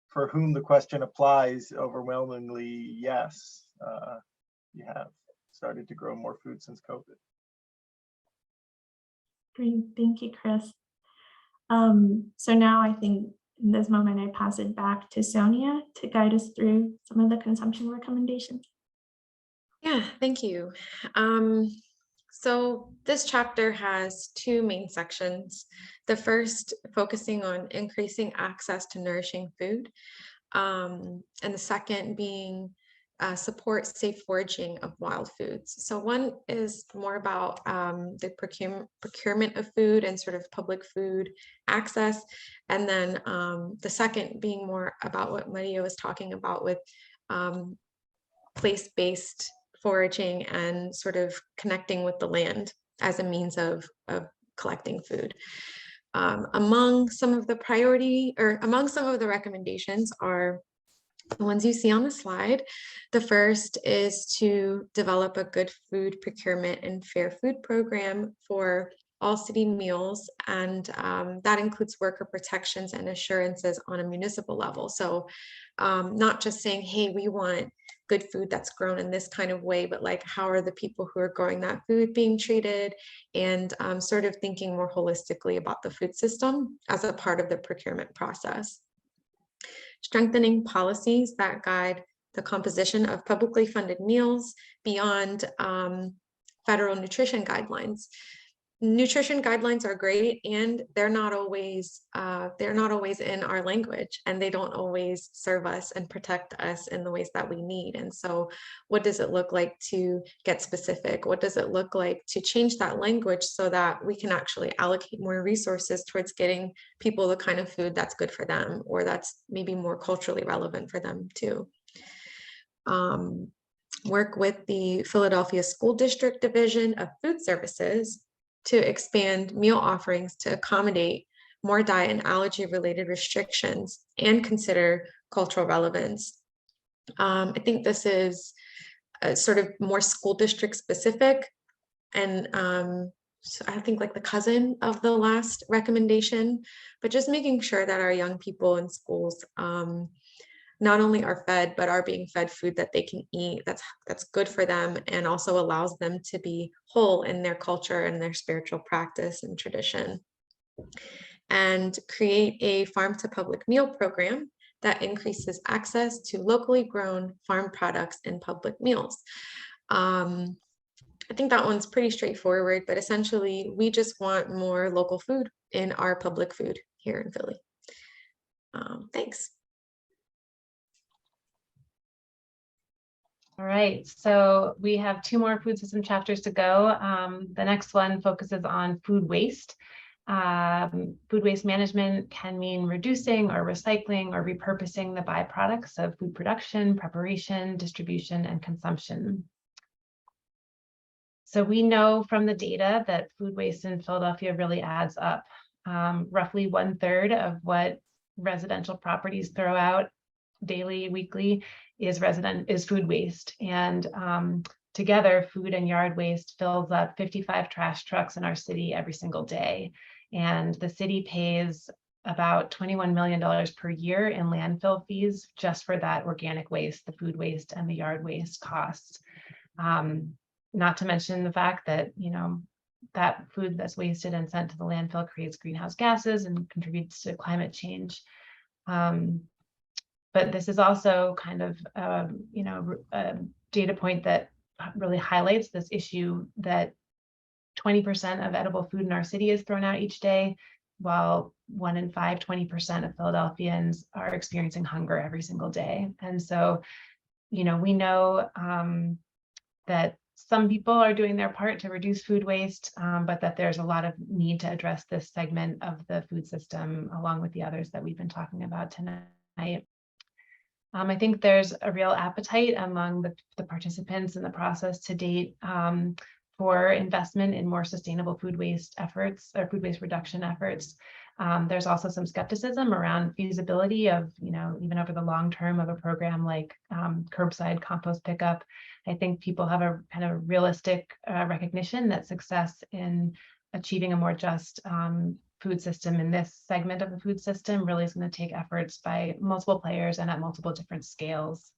for whom the question applies, overwhelmingly, yes, you have started to grow more food since COVID. Great, thank you, Chris. So now I think in this moment, I pass it back to Sonia to guide us through some of the consumption recommendations. Yeah, thank you. So this chapter has 2 main sections. The first focusing on increasing access to nourishing food. And the second being support safe foraging of wild foods. So one is more about the procurement of food and sort of public food access. And then the second being more about what Maria was talking about with place-based foraging and sort of connecting with the land as a means of collecting food. Among some of the recommendations are the ones you see on the slide. The first is to develop a good food procurement and fair food program for all city meals, and that includes worker protections and assurances on a municipal level. So not just saying, hey, we want good food that's grown in this kind of way, but like, how are the people who are growing that food being treated, and sort of thinking more holistically about the food system as a part of the procurement process. Strengthening policies that guide the composition of publicly funded meals beyond federal nutrition guidelines. Nutrition guidelines are great, and they're not always in our language, and they don't always serve us and protect us in the ways that we need. And so what does it look like to get specific? What does it look like to change that language so that we can actually allocate more resources towards getting people the kind of food that's good for them, or that's maybe more culturally relevant for them too? Work with the Philadelphia School District Division of Food Services to expand meal offerings to accommodate more diet and allergy related restrictions and consider cultural relevance. I think this is sort of more school district specific, and so I think like the cousin of the last recommendation, but just making sure that our young people in schools not only are fed, but are being fed food that they can eat, that's good for them, and also allows them to be whole in their culture and their spiritual practice and tradition. And create a farm to public meal program that increases access to locally grown farm products in public meals. I think that one's pretty straightforward, but essentially we just want more local food in our public food here in Philly. Thanks. All right, so we have 2 more food system chapters to go. The next one focuses on food waste. Food waste management can mean reducing or recycling or repurposing the byproducts of food production, preparation, distribution, and consumption. So we know from the data that food waste in Philadelphia really adds up. Roughly 1/3 of what residential properties throw out daily, weekly is food waste. And together, food and yard waste fills up 55 trash trucks in our city every single day. And the city pays about $21 million per year in landfill fees just for that organic waste, the food waste and the yard waste costs. Not to mention the fact that, you know, that food that's wasted and sent to the landfill creates greenhouse gases and contributes to climate change. But this is also kind of, you know, a data point that really highlights this issue that 20% of edible food in our city is thrown out each day, while 1 in 5, 20% of Philadelphians are experiencing hunger every single day. And so, you know, we know that some people are doing their part to reduce food waste, but that there's a lot of need to address this segment of the food system, along with the others that we've been talking about tonight. I think there's a real appetite among the participants in the process to date for investment in more sustainable food waste efforts or food waste reduction efforts. There's also some skepticism around feasibility of, you know, even over the long term of a program like curbside compost pickup. I think people have a kind of realistic recognition that success in achieving a more just food system in this segment of the food system really is going to take efforts by multiple players and at multiple different scales.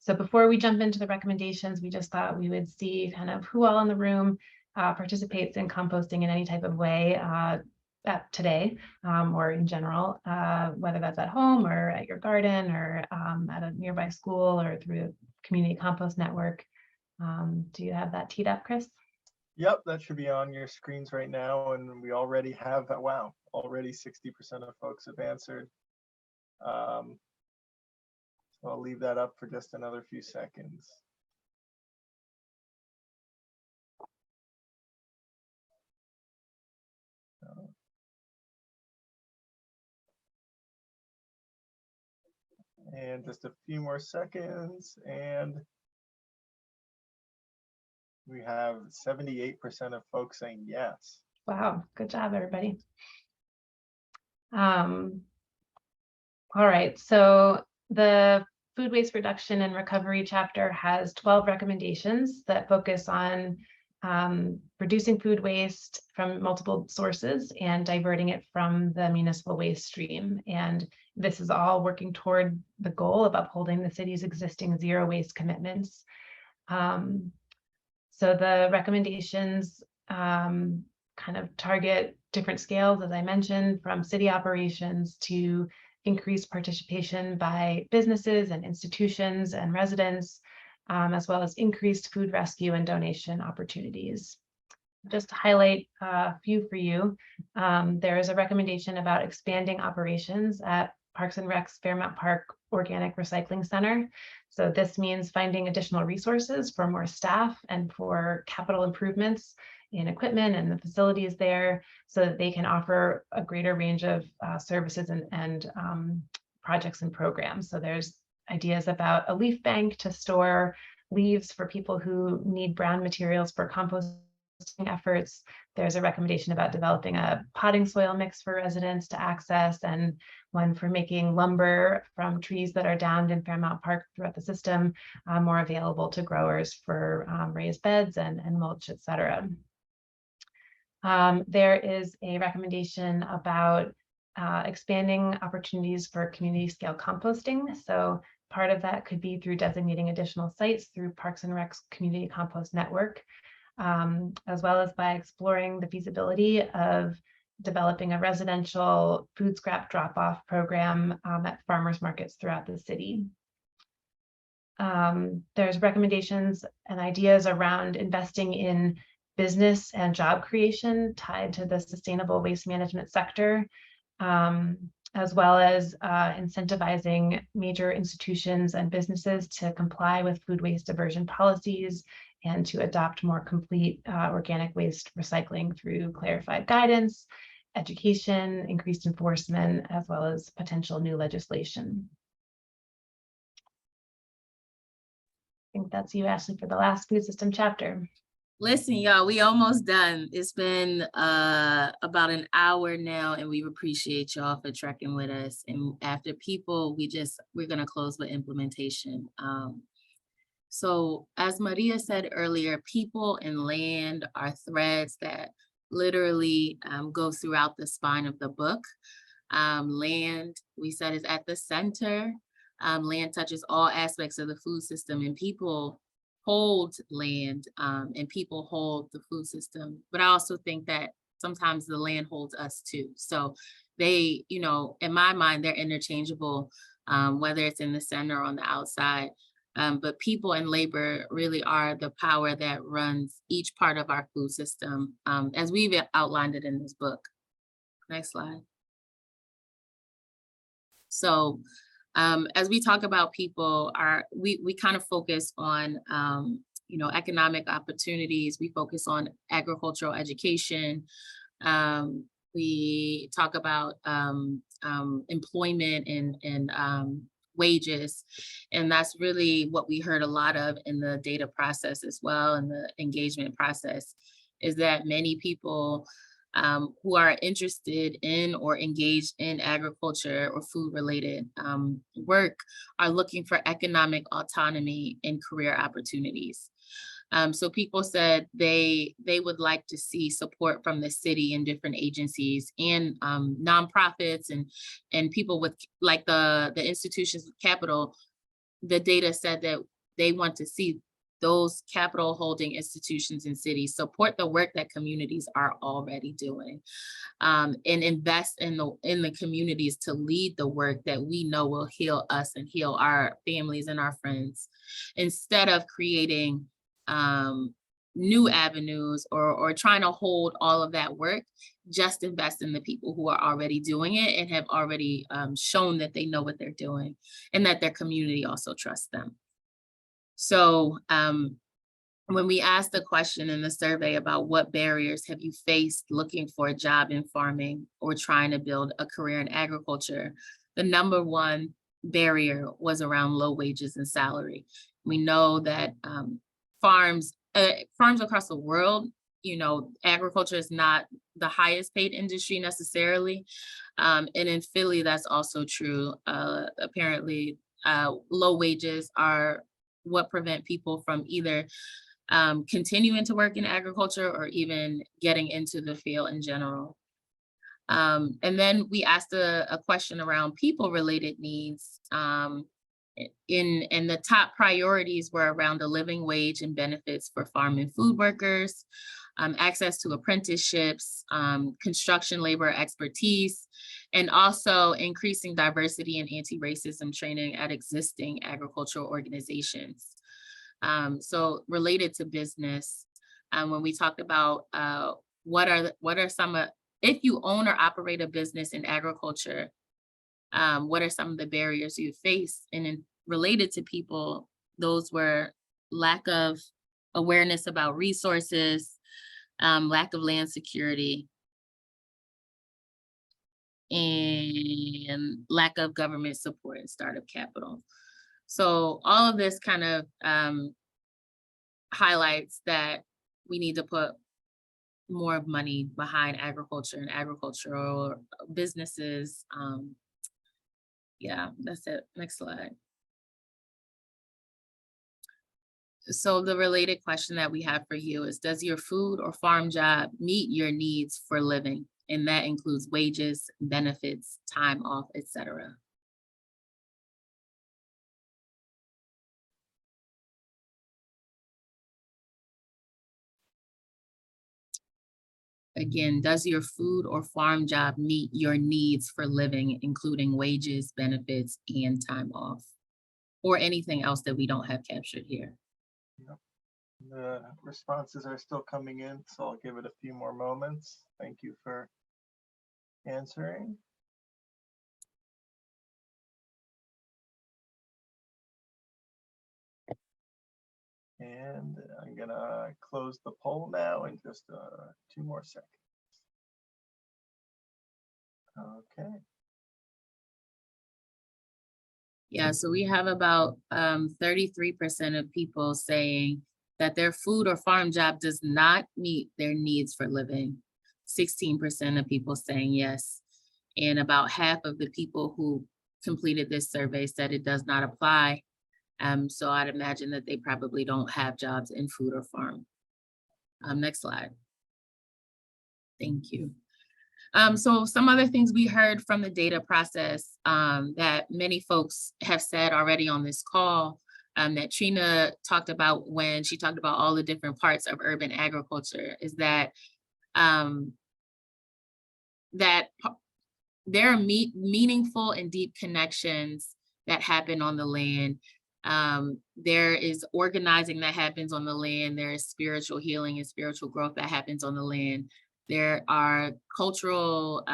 So before we jump into the recommendations, we just thought we would see kind of who all in the room participates in composting in any type of way today or in general, whether that's at home or at your garden or at a nearby school or through a community compost network. Do you have that teed up, Chris? Yep, that should be on your screens right now. And we already have, wow, already 60% of folks have answered. So I'll leave that up for just another few seconds. And just a few more seconds, and we have 78% of folks saying yes. Wow, good job, everybody. All right, so the food waste reduction and recovery chapter has 12 recommendations that focus on reducing food waste from multiple sources and diverting it from the municipal waste stream. And this is all working toward the goal of upholding the city's existing zero waste commitments. So the recommendations kind of target different scales, as I mentioned, from city operations to increased participation by businesses and institutions and residents, as well as increased food rescue and donation opportunities. Just to highlight a few for you, there is a recommendation about expanding operations at Parks and Rec's Fairmount Park Organic Recycling Center. So this means finding additional resources for more staff and for capital improvements in equipment and the facilities there so that they can offer a greater range of services and projects and programs. So there's ideas about a leaf bank to store leaves for people who need brown materials for composting efforts. There's a recommendation about developing a potting soil mix for residents to access, and one for making lumber from trees that are downed in Fairmount Park throughout the system more available to growers for raised beds and mulch, etc. There is a recommendation about expanding opportunities for community scale composting. So part of that could be through designating additional sites through Parks and Rec's Community Compost Network, as well as by exploring the feasibility of developing a residential food scrap drop-off program at farmers markets throughout the city. There's recommendations and ideas around investing in business and job creation tied to the sustainable waste management sector, as well as incentivizing major institutions and businesses to comply with food waste diversion policies and to adopt more complete organic waste recycling through clarified guidance, education, increased enforcement, as well as potential new legislation. I think that's you, Ashley, for the last food system chapter. Listen, y'all, we almost done. It's been about an hour now, and we appreciate y'all for trekking with us. And after people, we're gonna close with implementation. So as Maria said earlier, people and land are threads that literally go throughout the spine of the book. Land, we said, is at the center. Land touches all aspects of the food system, and people hold land and people hold the food system. But I also think that sometimes the land holds us too. So they, in my mind, they're interchangeable, whether it's in the center or on the outside. But people and labor really are the power that runs each part of our food system, as we've outlined it in this book. Next slide. So as we talk about people, we kind of focus on economic opportunities. We focus on agricultural education. We talk about employment and wages, and that's really what we heard a lot of in the data process as well, and the engagement process, is that many people who are interested in or engaged in agriculture or food related work are looking for economic autonomy and career opportunities. So people said they would like to see support from the city and different agencies and nonprofits and people with, like, the institutions with capital. The data said that they want to see those capital holding institutions and cities support the work that communities are already doing, and invest in the communities to lead the work that we know will heal us and heal our families and our friends, instead of creating new avenues or trying to hold all of that work. just invest in the people who are already doing it and have already shown that they know what they're doing and that their community also trusts them. So when we asked the question in the survey about what barriers have you faced looking for a job in farming or trying to build a career in agriculture, the number one barrier was around low wages and salary. We know that farms across the world, you know, agriculture is not the highest paid industry necessarily. And in Philly, that's also true. Apparently, low wages are what prevent people from either continuing to work in agriculture or even getting into the field in general. And then we asked a question around people-related needs. And the top priorities were around the living wage and benefits for farm and food workers, access to apprenticeships, construction labor expertise, and also increasing diversity and anti-racism training at existing agricultural organizations. So related to business, when we talked about what are some of, if you own or operate a business in agriculture, what are some of the barriers you face? And in, related to people, those were lack of awareness about resources, lack of land security, and lack of government support and startup capital. So all of this kind of highlights that we need to put more money behind agriculture and agricultural businesses. Yeah, that's it. Next slide. So the related question that we have for you is, does your food or farm job meet your needs for living? And that includes wages, benefits, time off, etc. Again, does your food or farm job meet your needs for living, including wages, benefits, and time off? Or anything else that we don't have captured here? Yep. The responses are still coming in, so I'll give it a few more moments. Thank you for answering. And I'm gonna close the poll now in just 2 more seconds. Okay. Yeah, so we have about 33% of people saying that their food or farm job does not meet their needs for living. 16% of people saying yes. And about half of the people who completed this survey said it does not apply. So I'd imagine that they probably don't have jobs in food or farm. Next slide. Thank you. So some other things we heard from the data process that many folks have said already on this call, that Trina talked about when she talked about all the different parts of urban agriculture, is that there are meaningful and deep connections that happen on the land. There is organizing that happens on the land. There is spiritual healing and spiritual growth that happens on the land. There are cultural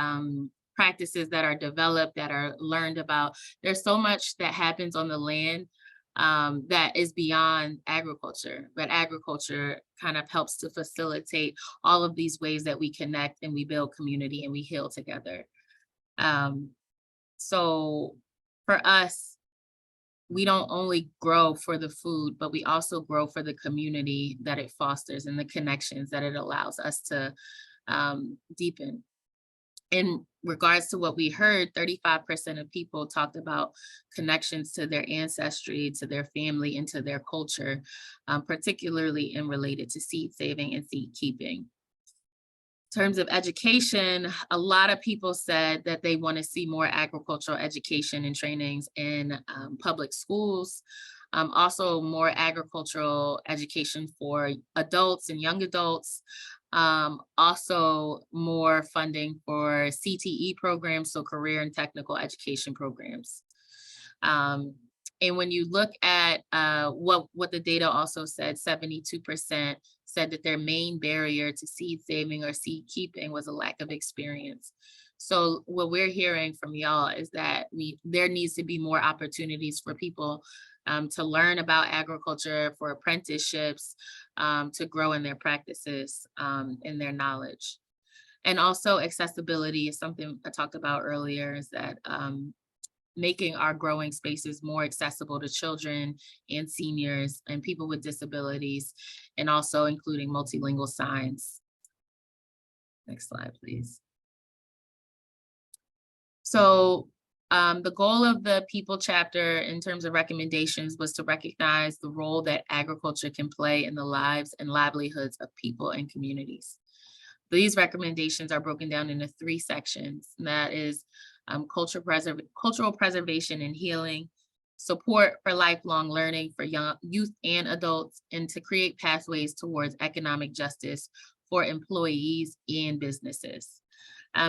practices that are developed, that are learned about. There's so much that happens on the land that is beyond agriculture, but agriculture kind of helps to facilitate all of these ways that we connect and we build community and we heal together. So for us, we don't only grow for the food, but we also grow for the community that it fosters and the connections that it allows us to deepen. In regards to what we heard, 35% of people talked about connections to their ancestry, to their family, and to their culture, particularly in related to seed saving and seed keeping. In terms of education, a lot of people said that they want to see more agricultural education and trainings in public schools. Also more agricultural education for adults and young adults. Also more funding for CTE programs, so career and technical education programs. And when you look at what the data also said, 72% said that their main barrier to seed saving or seed keeping was a lack of experience. So what we're hearing from y'all is that there needs to be more opportunities for people to learn about agriculture, for apprenticeships, to grow in their practices, in their knowledge. And also accessibility is something I talked about earlier, is that making our growing spaces more accessible to children and seniors and people with disabilities, and also including multilingual signs. Next slide, please. So the goal of the People chapter in terms of recommendations was to recognize the role that agriculture can play in the lives and livelihoods of people and communities. These recommendations are broken down into 3 sections, and that is cultural preservation and healing, support for lifelong learning for youth and adults, and to create pathways towards economic justice for employees and businesses.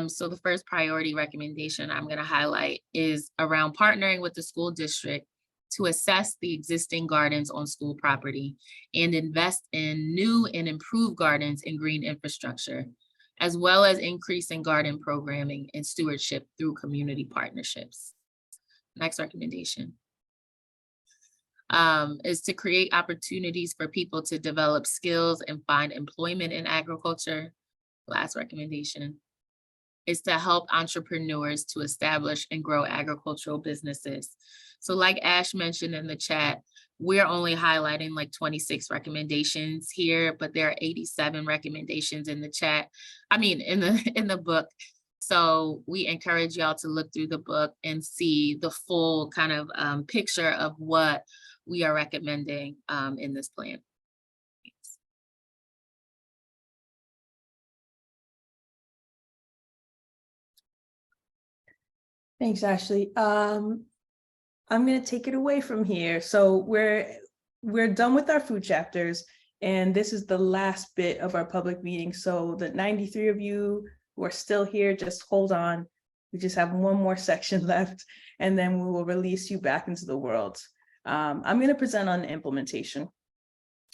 So the first priority recommendation I'm going to highlight is around partnering with the school district to assess the existing gardens on school property and invest in new and improved gardens and green infrastructure, as well as increasing garden programming and stewardship through community partnerships. Next recommendation is to create opportunities for people to develop skills and find employment in agriculture. Last recommendation is to help entrepreneurs to establish and grow agricultural businesses. So like Ash mentioned in the chat, we're only highlighting like 26 recommendations here, but there are 87 recommendations in the chat. I mean, in the book. So we encourage y'all to look through the book and see the full kind of picture of what we are recommending in this plan. Thanks, Ashley. I'm going to take it away from here. So we're done with our food chapters, and this is the last bit of our public meeting. So the 93 of you who are still here, just hold on. We just have one more section left, and then we will release you back into the world. I'm going to present on implementation.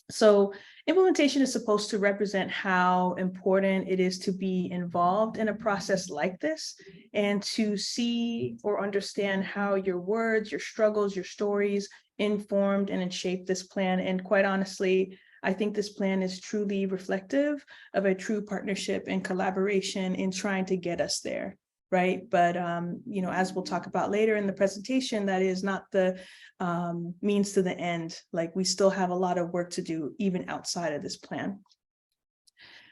So implementation is supposed to represent how important it is to be involved in a process like this and to see or understand how your words, your struggles, your stories informed and shaped this plan. And quite honestly, I think this plan is truly reflective of a true partnership and collaboration in trying to get us there. Right. But, you know, as we'll talk about later in the presentation, that is not the means to the end. Like, we still have a lot of work to do, even outside of this plan.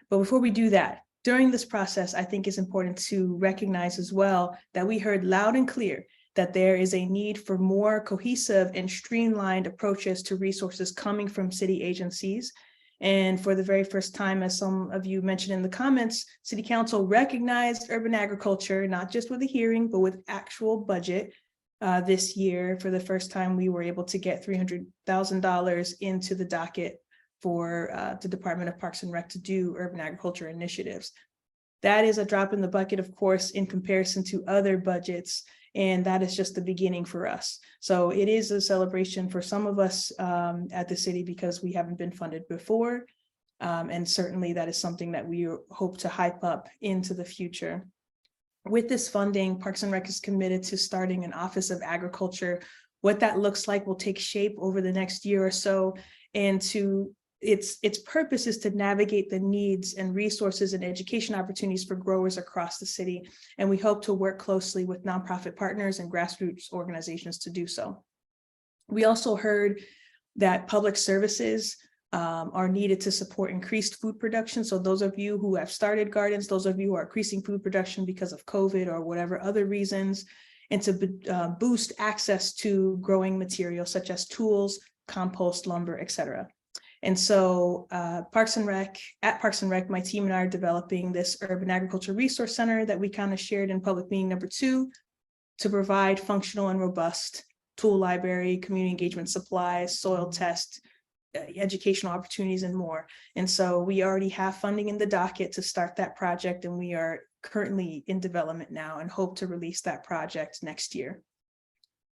But before we do that, during this process, I think it's important to recognize as well that we heard loud and clear that there is a need for more cohesive and streamlined approaches to resources coming from city agencies. And for the very first time, as some of you mentioned in the comments, City Council recognized urban agriculture, not just with a hearing, but with actual budget. This year, for the first time, we were able to get $300,000 into the docket for the Department of Parks and Rec to do urban agriculture initiatives. That is a drop in the bucket, of course, in comparison to other budgets. And that is just the beginning for us. So it is a celebration for some of us at the city because we haven't been funded before. And certainly that is something that we hope to hype up into the future. With this funding, Parks and Rec is committed to starting an Office of Agriculture. What that looks like will take shape over the next year or so. And its purpose is to navigate the needs and resources and education opportunities for growers across the city. And we hope to work closely with nonprofit partners and grassroots organizations to do so. We also heard that public services are needed to support increased food production. So those of you who have started gardens, those of you who are increasing food production because of COVID or whatever other reasons, and to boost access to growing materials such as tools, compost, lumber, etc. And so at Parks and Rec, my team and I are developing this Urban Agriculture Resource Center that we kind of shared in public meeting number 2 to provide functional and robust tool library, community engagement supplies, soil test, educational opportunities, and more. And so we already have funding in the docket to start that project, and we are currently in development now and hope to release that project next year.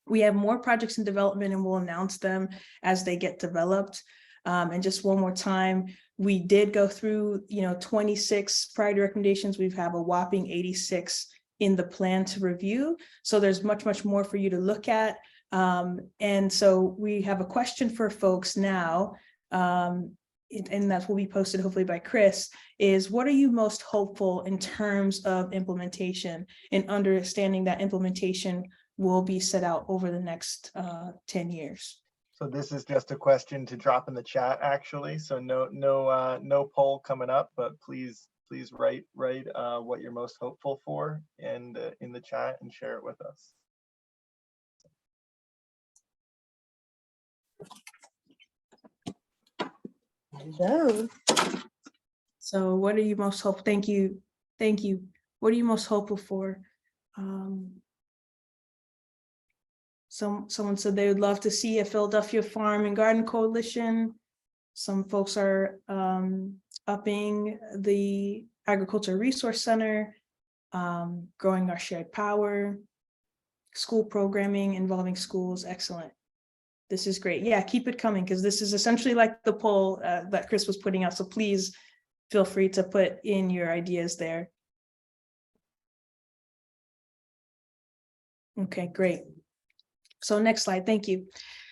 We have more projects in development and we'll announce them as they get developed. And just one more time, we did go through, 26 priority recommendations. We have a whopping 86 in the plan to review. So there's much, much more for you to look at. And so we have a question for folks now, and that will be posted hopefully by Chris, is what are you most hopeful in terms of implementation and understanding that implementation will be set out over the next 10 years? So this is just a question to drop in the chat, actually. So no poll coming up, but please write what you're most hopeful for and in the chat and share it with us. Hello. So what are you most hopeful? Thank you. What are you most hopeful for? Someone said they would love to see a Philadelphia Farm and Garden Coalition. Some folks are upping the Agriculture Resource Center, growing our shared power, school programming involving schools. Excellent. This is great. Yeah, keep it coming, because this is essentially like the poll that Chris was putting out. So please feel free to put in your ideas there. Okay, great. So next slide, thank you.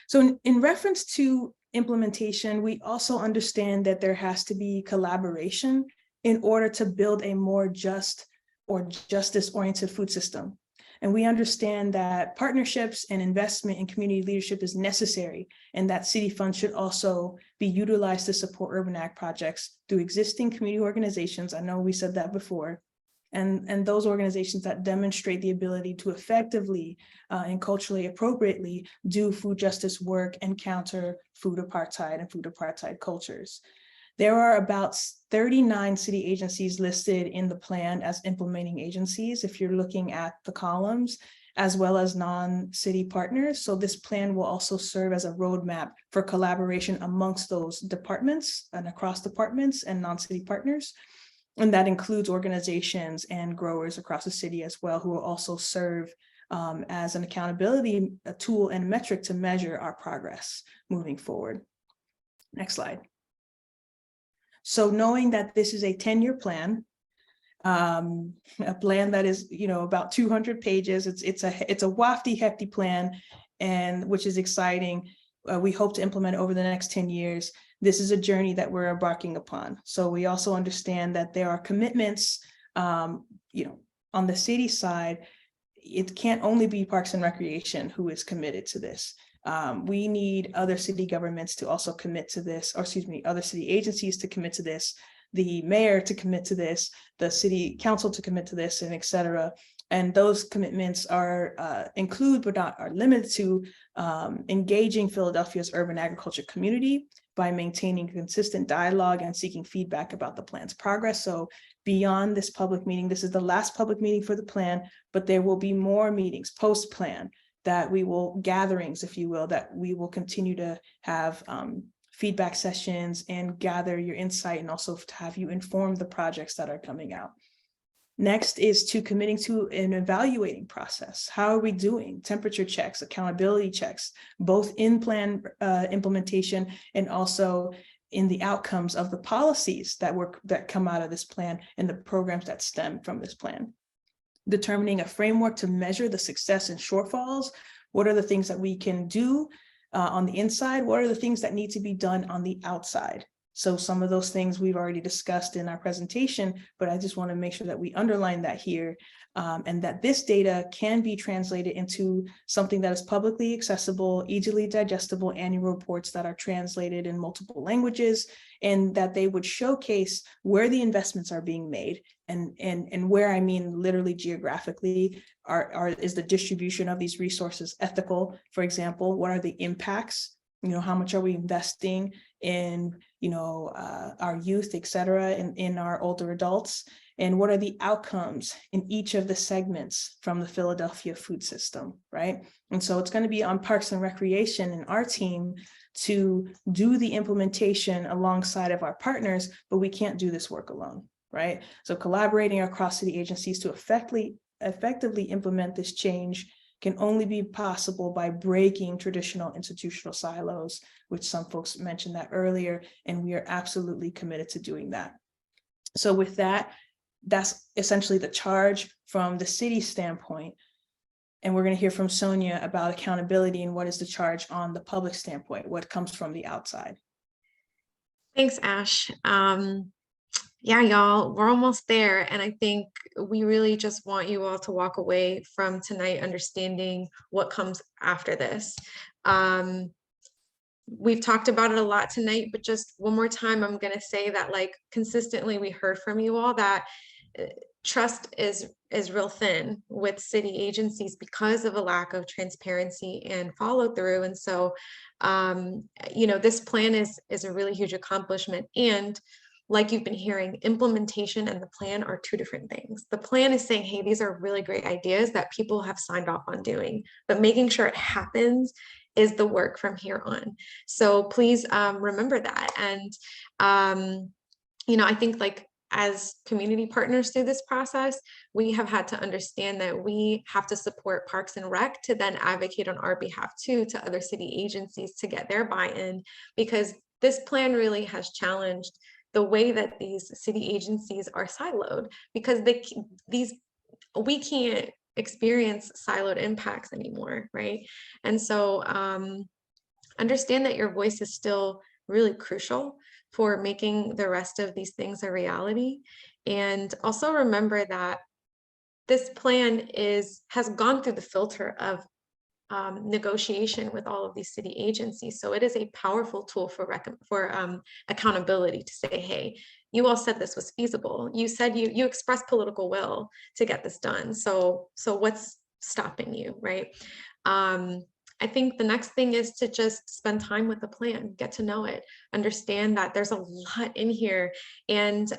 So in reference to implementation, we also understand that there has to be collaboration in order to build a more just or justice-oriented food system. And we understand that partnerships and investment in community leadership is necessary, and that city funds should also be utilized to support urban ag projects through existing community organizations. I know we said that before. And those organizations that demonstrate the ability to effectively and culturally appropriately do food justice work and counter food apartheid and food apartheid cultures. There are about 39 city agencies listed in the plan as implementing agencies, if you're looking at the columns, as well as non-city partners. So this plan will also serve as a roadmap for collaboration amongst those departments and across departments and non-city partners. And that includes organizations and growers across the city as well, who will also serve as an accountability tool and metric to measure our progress moving forward. Next slide. So knowing that this is a 10-year plan, a plan that is, about 200 pages, it's a wafty, hefty plan, and which is exciting. We hope to implement over the next 10 years. This is a journey that we're embarking upon. So we also understand that there are commitments, on the city side. It can't only be Parks and Recreation who is committed to this. We need other city governments to also commit to this, or excuse me, other city agencies to commit to this, the mayor to commit to this, the city council to commit to this, and et cetera. And those commitments are include, but not are limited to, engaging Philadelphia's urban agriculture community by maintaining consistent dialogue and seeking feedback about the plan's progress. So beyond this public meeting, this is the last public meeting for the plan, but there will be more meetings post-plan that we will, gatherings, if you will, that we will continue to have feedback sessions and gather your insight, and also to have you inform the projects that are coming out. Next is to committing to an evaluating process. How are we doing? Temperature checks, accountability checks, both in plan implementation and also in the outcomes of the policies that come out of this plan and the programs that stem from this plan. Determining a framework to measure the success and shortfalls. What are the things that we can do on the inside? What are the things that need to be done on the outside? So some of those things we've already discussed in our presentation, but I just want to make sure that we underline that here, and that this data can be translated into something that is publicly accessible, easily digestible annual reports that are translated in multiple languages, and that they would showcase where the investments are being made, and where I mean literally geographically, is the distribution of these resources ethical? For example, what are the impacts? How much are we investing in, our youth, et cetera, in our older adults? And what are the outcomes in each of the segments from the Philadelphia food system, right? And so it's going to be on Parks and Recreation and our team to do the implementation alongside of our partners, but we can't do this work alone, right? So collaborating across city agencies to effectively implement this change can only be possible by breaking traditional institutional silos, which some folks mentioned that earlier, and we are absolutely committed to doing that. So with that, that's essentially the charge from the city standpoint. And we're going to hear from Sonia about accountability and what is the charge on the public standpoint, what comes from the outside. Thanks, Ash. Yeah, y'all, we're almost there. And I think we really just want you all to walk away from tonight understanding what comes after this. We've talked about it a lot tonight, but just one more time, I'm going to say that, like, consistently we heard from you all that trust is real thin with city agencies because of a lack of transparency and follow through. And so, you know, this plan is a really huge accomplishment. And like you've been hearing, implementation and the plan are two different things. The plan is saying, hey, these are really great ideas that people have signed off on doing, but making sure it happens is the work from here on. So please remember that. And, you know, I think, like, as community partners through this process, we have had to understand that we have to support Parks and Rec to then advocate on our behalf too to other city agencies to get their buy-in, because this plan really has challenged the way that these city agencies are siloed, because we can't experience siloed impacts anymore, right? And so understand that your voice is still really crucial for making the rest of these things a reality. And also remember that this plan has gone through the filter of negotiation with all of these city agencies. So it is a powerful tool for accountability to say, hey, you all said this was feasible. You said you expressed political will to get this done. So what's stopping you, right? I think the next thing is to just spend time with the plan, get to know it, understand that there's a lot in here, and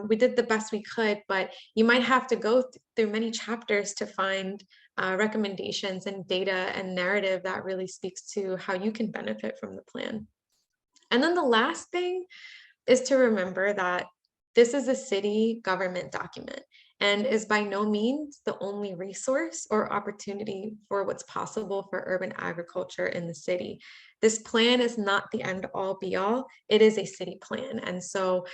we did the best we could, but you might have to go through many chapters to find recommendations and data and narrative that really speaks to how you can benefit from the plan. And then the last thing is to remember that this is a city government document and is by no means the only resource or opportunity for what's possible for urban agriculture in the city. This plan is not the end all be all, it is a city plan. And so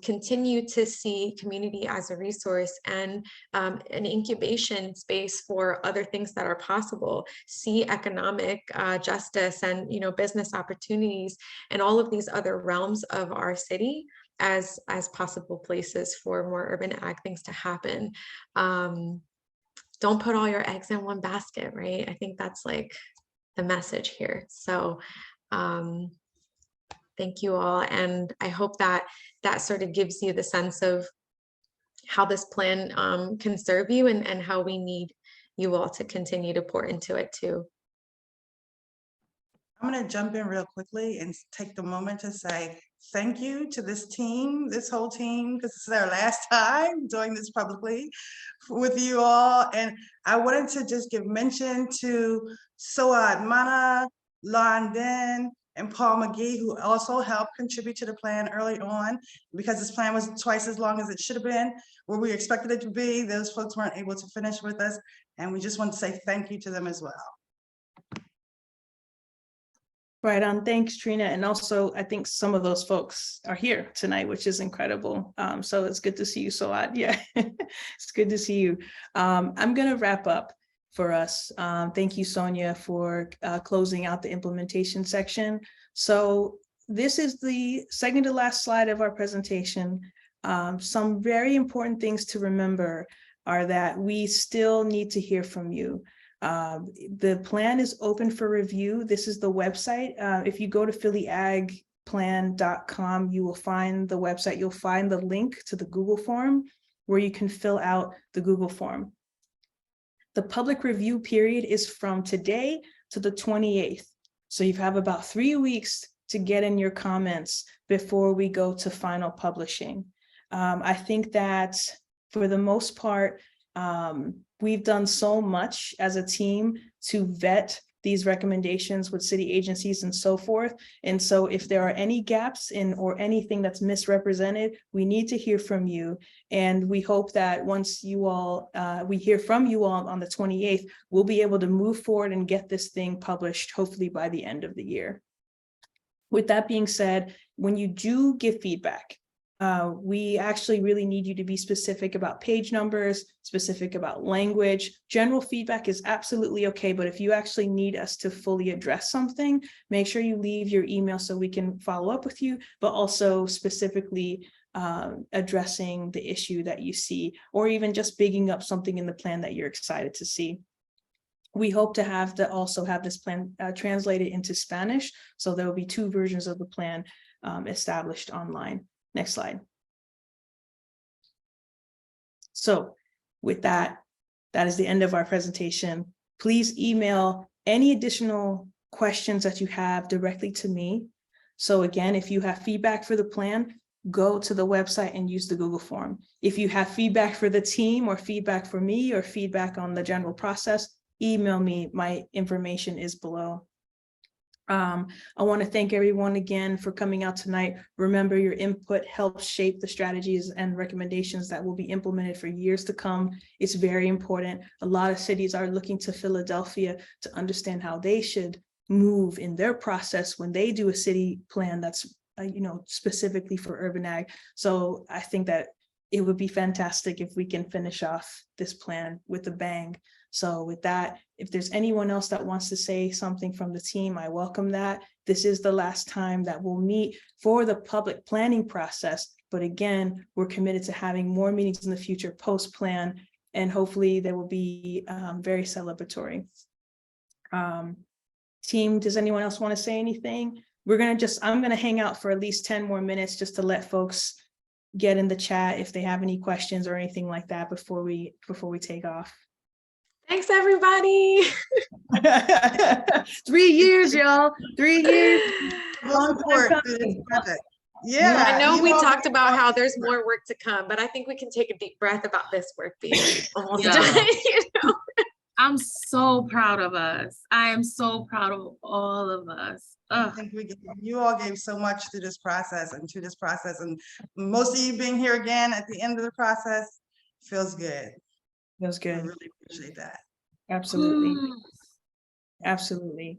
continue to see community as a resource and an incubation space for other things that are possible. See economic justice and, you know, business opportunities and all of these other realms of our city as possible places for more urban ag things to happen. Don't put all your eggs in one basket, right? I think that's like the message here. So thank you all. And I hope that sort of gives you the sense of how this plan can serve you and how we need you all to continue to pour into it too. I'm going to jump in real quickly and take the moment to say thank you to this team, this whole team, because this is our last time doing this publicly with you all. And I wanted to just give mention to Soad Mana, London, and Paul McGee, who also helped contribute to the plan early on, because this plan was twice as long as it should have been, where we expected it to be. Those folks weren't able to finish with us. And we just want to say thank you to them as well. Right on. Thanks, Trina. And also, I think some of those folks are here tonight, which is incredible. So it's good to see you, Soad. Yeah, it's good to see you. I'm going to wrap up for us. Thank you, Sonia, for closing out the implementation section. So this is the second to last slide of our presentation. Some very important things to remember are that we still need to hear from you. The plan is open for review. This is the website. If you go to phillyagplan.com, you will find the website. You'll find the link to the Google form where you can fill out the Google form. The public review period is from today to the 28th. So you have about 3 weeks to get in your comments before we go to final publishing. I think that for the most part, we've done so much as a team to vet these recommendations with city agencies and so forth. And so if there are any gaps in or anything that's misrepresented, we need to hear from you. And we hope that once you all, we hear from you all on the 28th, we'll be able to move forward and get this thing published, hopefully by the end of the year. With that being said, when you do give feedback, we actually really need you to be specific about page numbers, specific about language. General feedback is absolutely okay, but if you actually need us to fully address something, make sure you leave your email so we can follow up with you, but also specifically addressing the issue that you see, or even just bigging up something in the plan that you're excited to see. We hope to also have this plan translated into Spanish, so there will be 2 versions of the plan established online. Next slide. So with that, that is the end of our presentation. Please email any additional questions that you have directly to me. So again, if you have feedback for the plan, go to the website and use the Google form. If you have feedback for the team or feedback for me or feedback on the general process, email me. My information is below. I want to thank everyone again for coming out tonight. Remember, your input helps shape the strategies and recommendations that will be implemented for years to come. It's very important. A lot of cities are looking to Philadelphia to understand how they should move in their process when they do a city plan that's specifically for urban ag. So I think that it would be fantastic if we can finish off this plan with a bang. So with that, if there's anyone else that wants to say something from the team, I welcome that. This is the last time that we'll meet for the public planning process. But again, we're committed to having more meetings in the future post-plan, and hopefully they will be very celebratory. Team, does anyone else want to say anything? I'm gonna hang out for at least 10 more minutes just to let folks get in the chat if they have any questions or anything like that before we take off. Thanks, everybody. 3 years, y'all. 3 years. Full support through this project. Yeah. I know you we all talked been- about how there's more work to come, but I think we can take a deep breath about this work being almost Yeah. done. I'm so proud of us. I am so proud of all of us. I Ugh. think you all gave so much through this process and most of you being here again at the end of the process feels good. Feels I good. really appreciate that. Absolutely. Absolutely.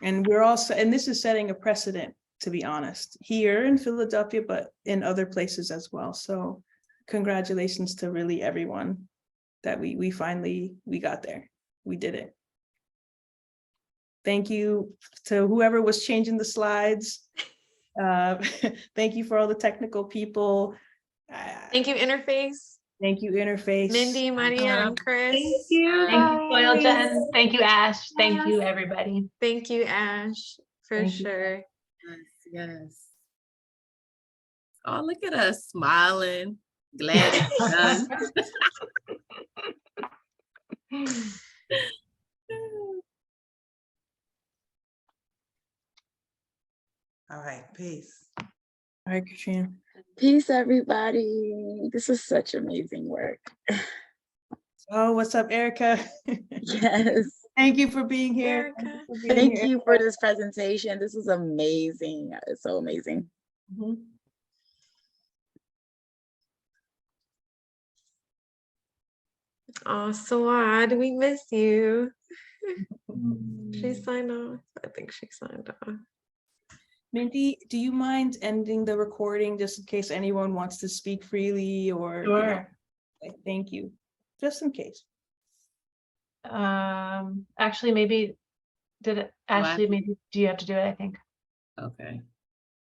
And we're also, and this is setting a precedent, to be honest, here in Philadelphia, but in other places as well. So congratulations to really everyone that we finally got there. We did it. Thank you to whoever was changing the slides. Thank you for all the technical people. Thank you, Interface. Thank you, Interface. Mindy, Maria, and Chris. Thank you. Thank you, Soil guys. Jen. Thank you, Ash. Thank you, everybody. Thank you, Ash, for Thank you. sure. Yes. Oh, look at us smiling. Glad it's done. All right, peace. All right, Katrina. Peace, everybody. This is such amazing work. Oh, what's up, Erica? Yes. Thank you for being here. Erica. Thank you for this presentation. This is amazing. It's so amazing. Mhm. Oh, Swad, we miss you. She signed off. I think she signed off. Mindy, do you mind ending the recording just in case anyone wants to speak freely or? Sure. Thank you. Just in case. Actually, maybe, Ashley, maybe, do you have to do it, I think? Okay.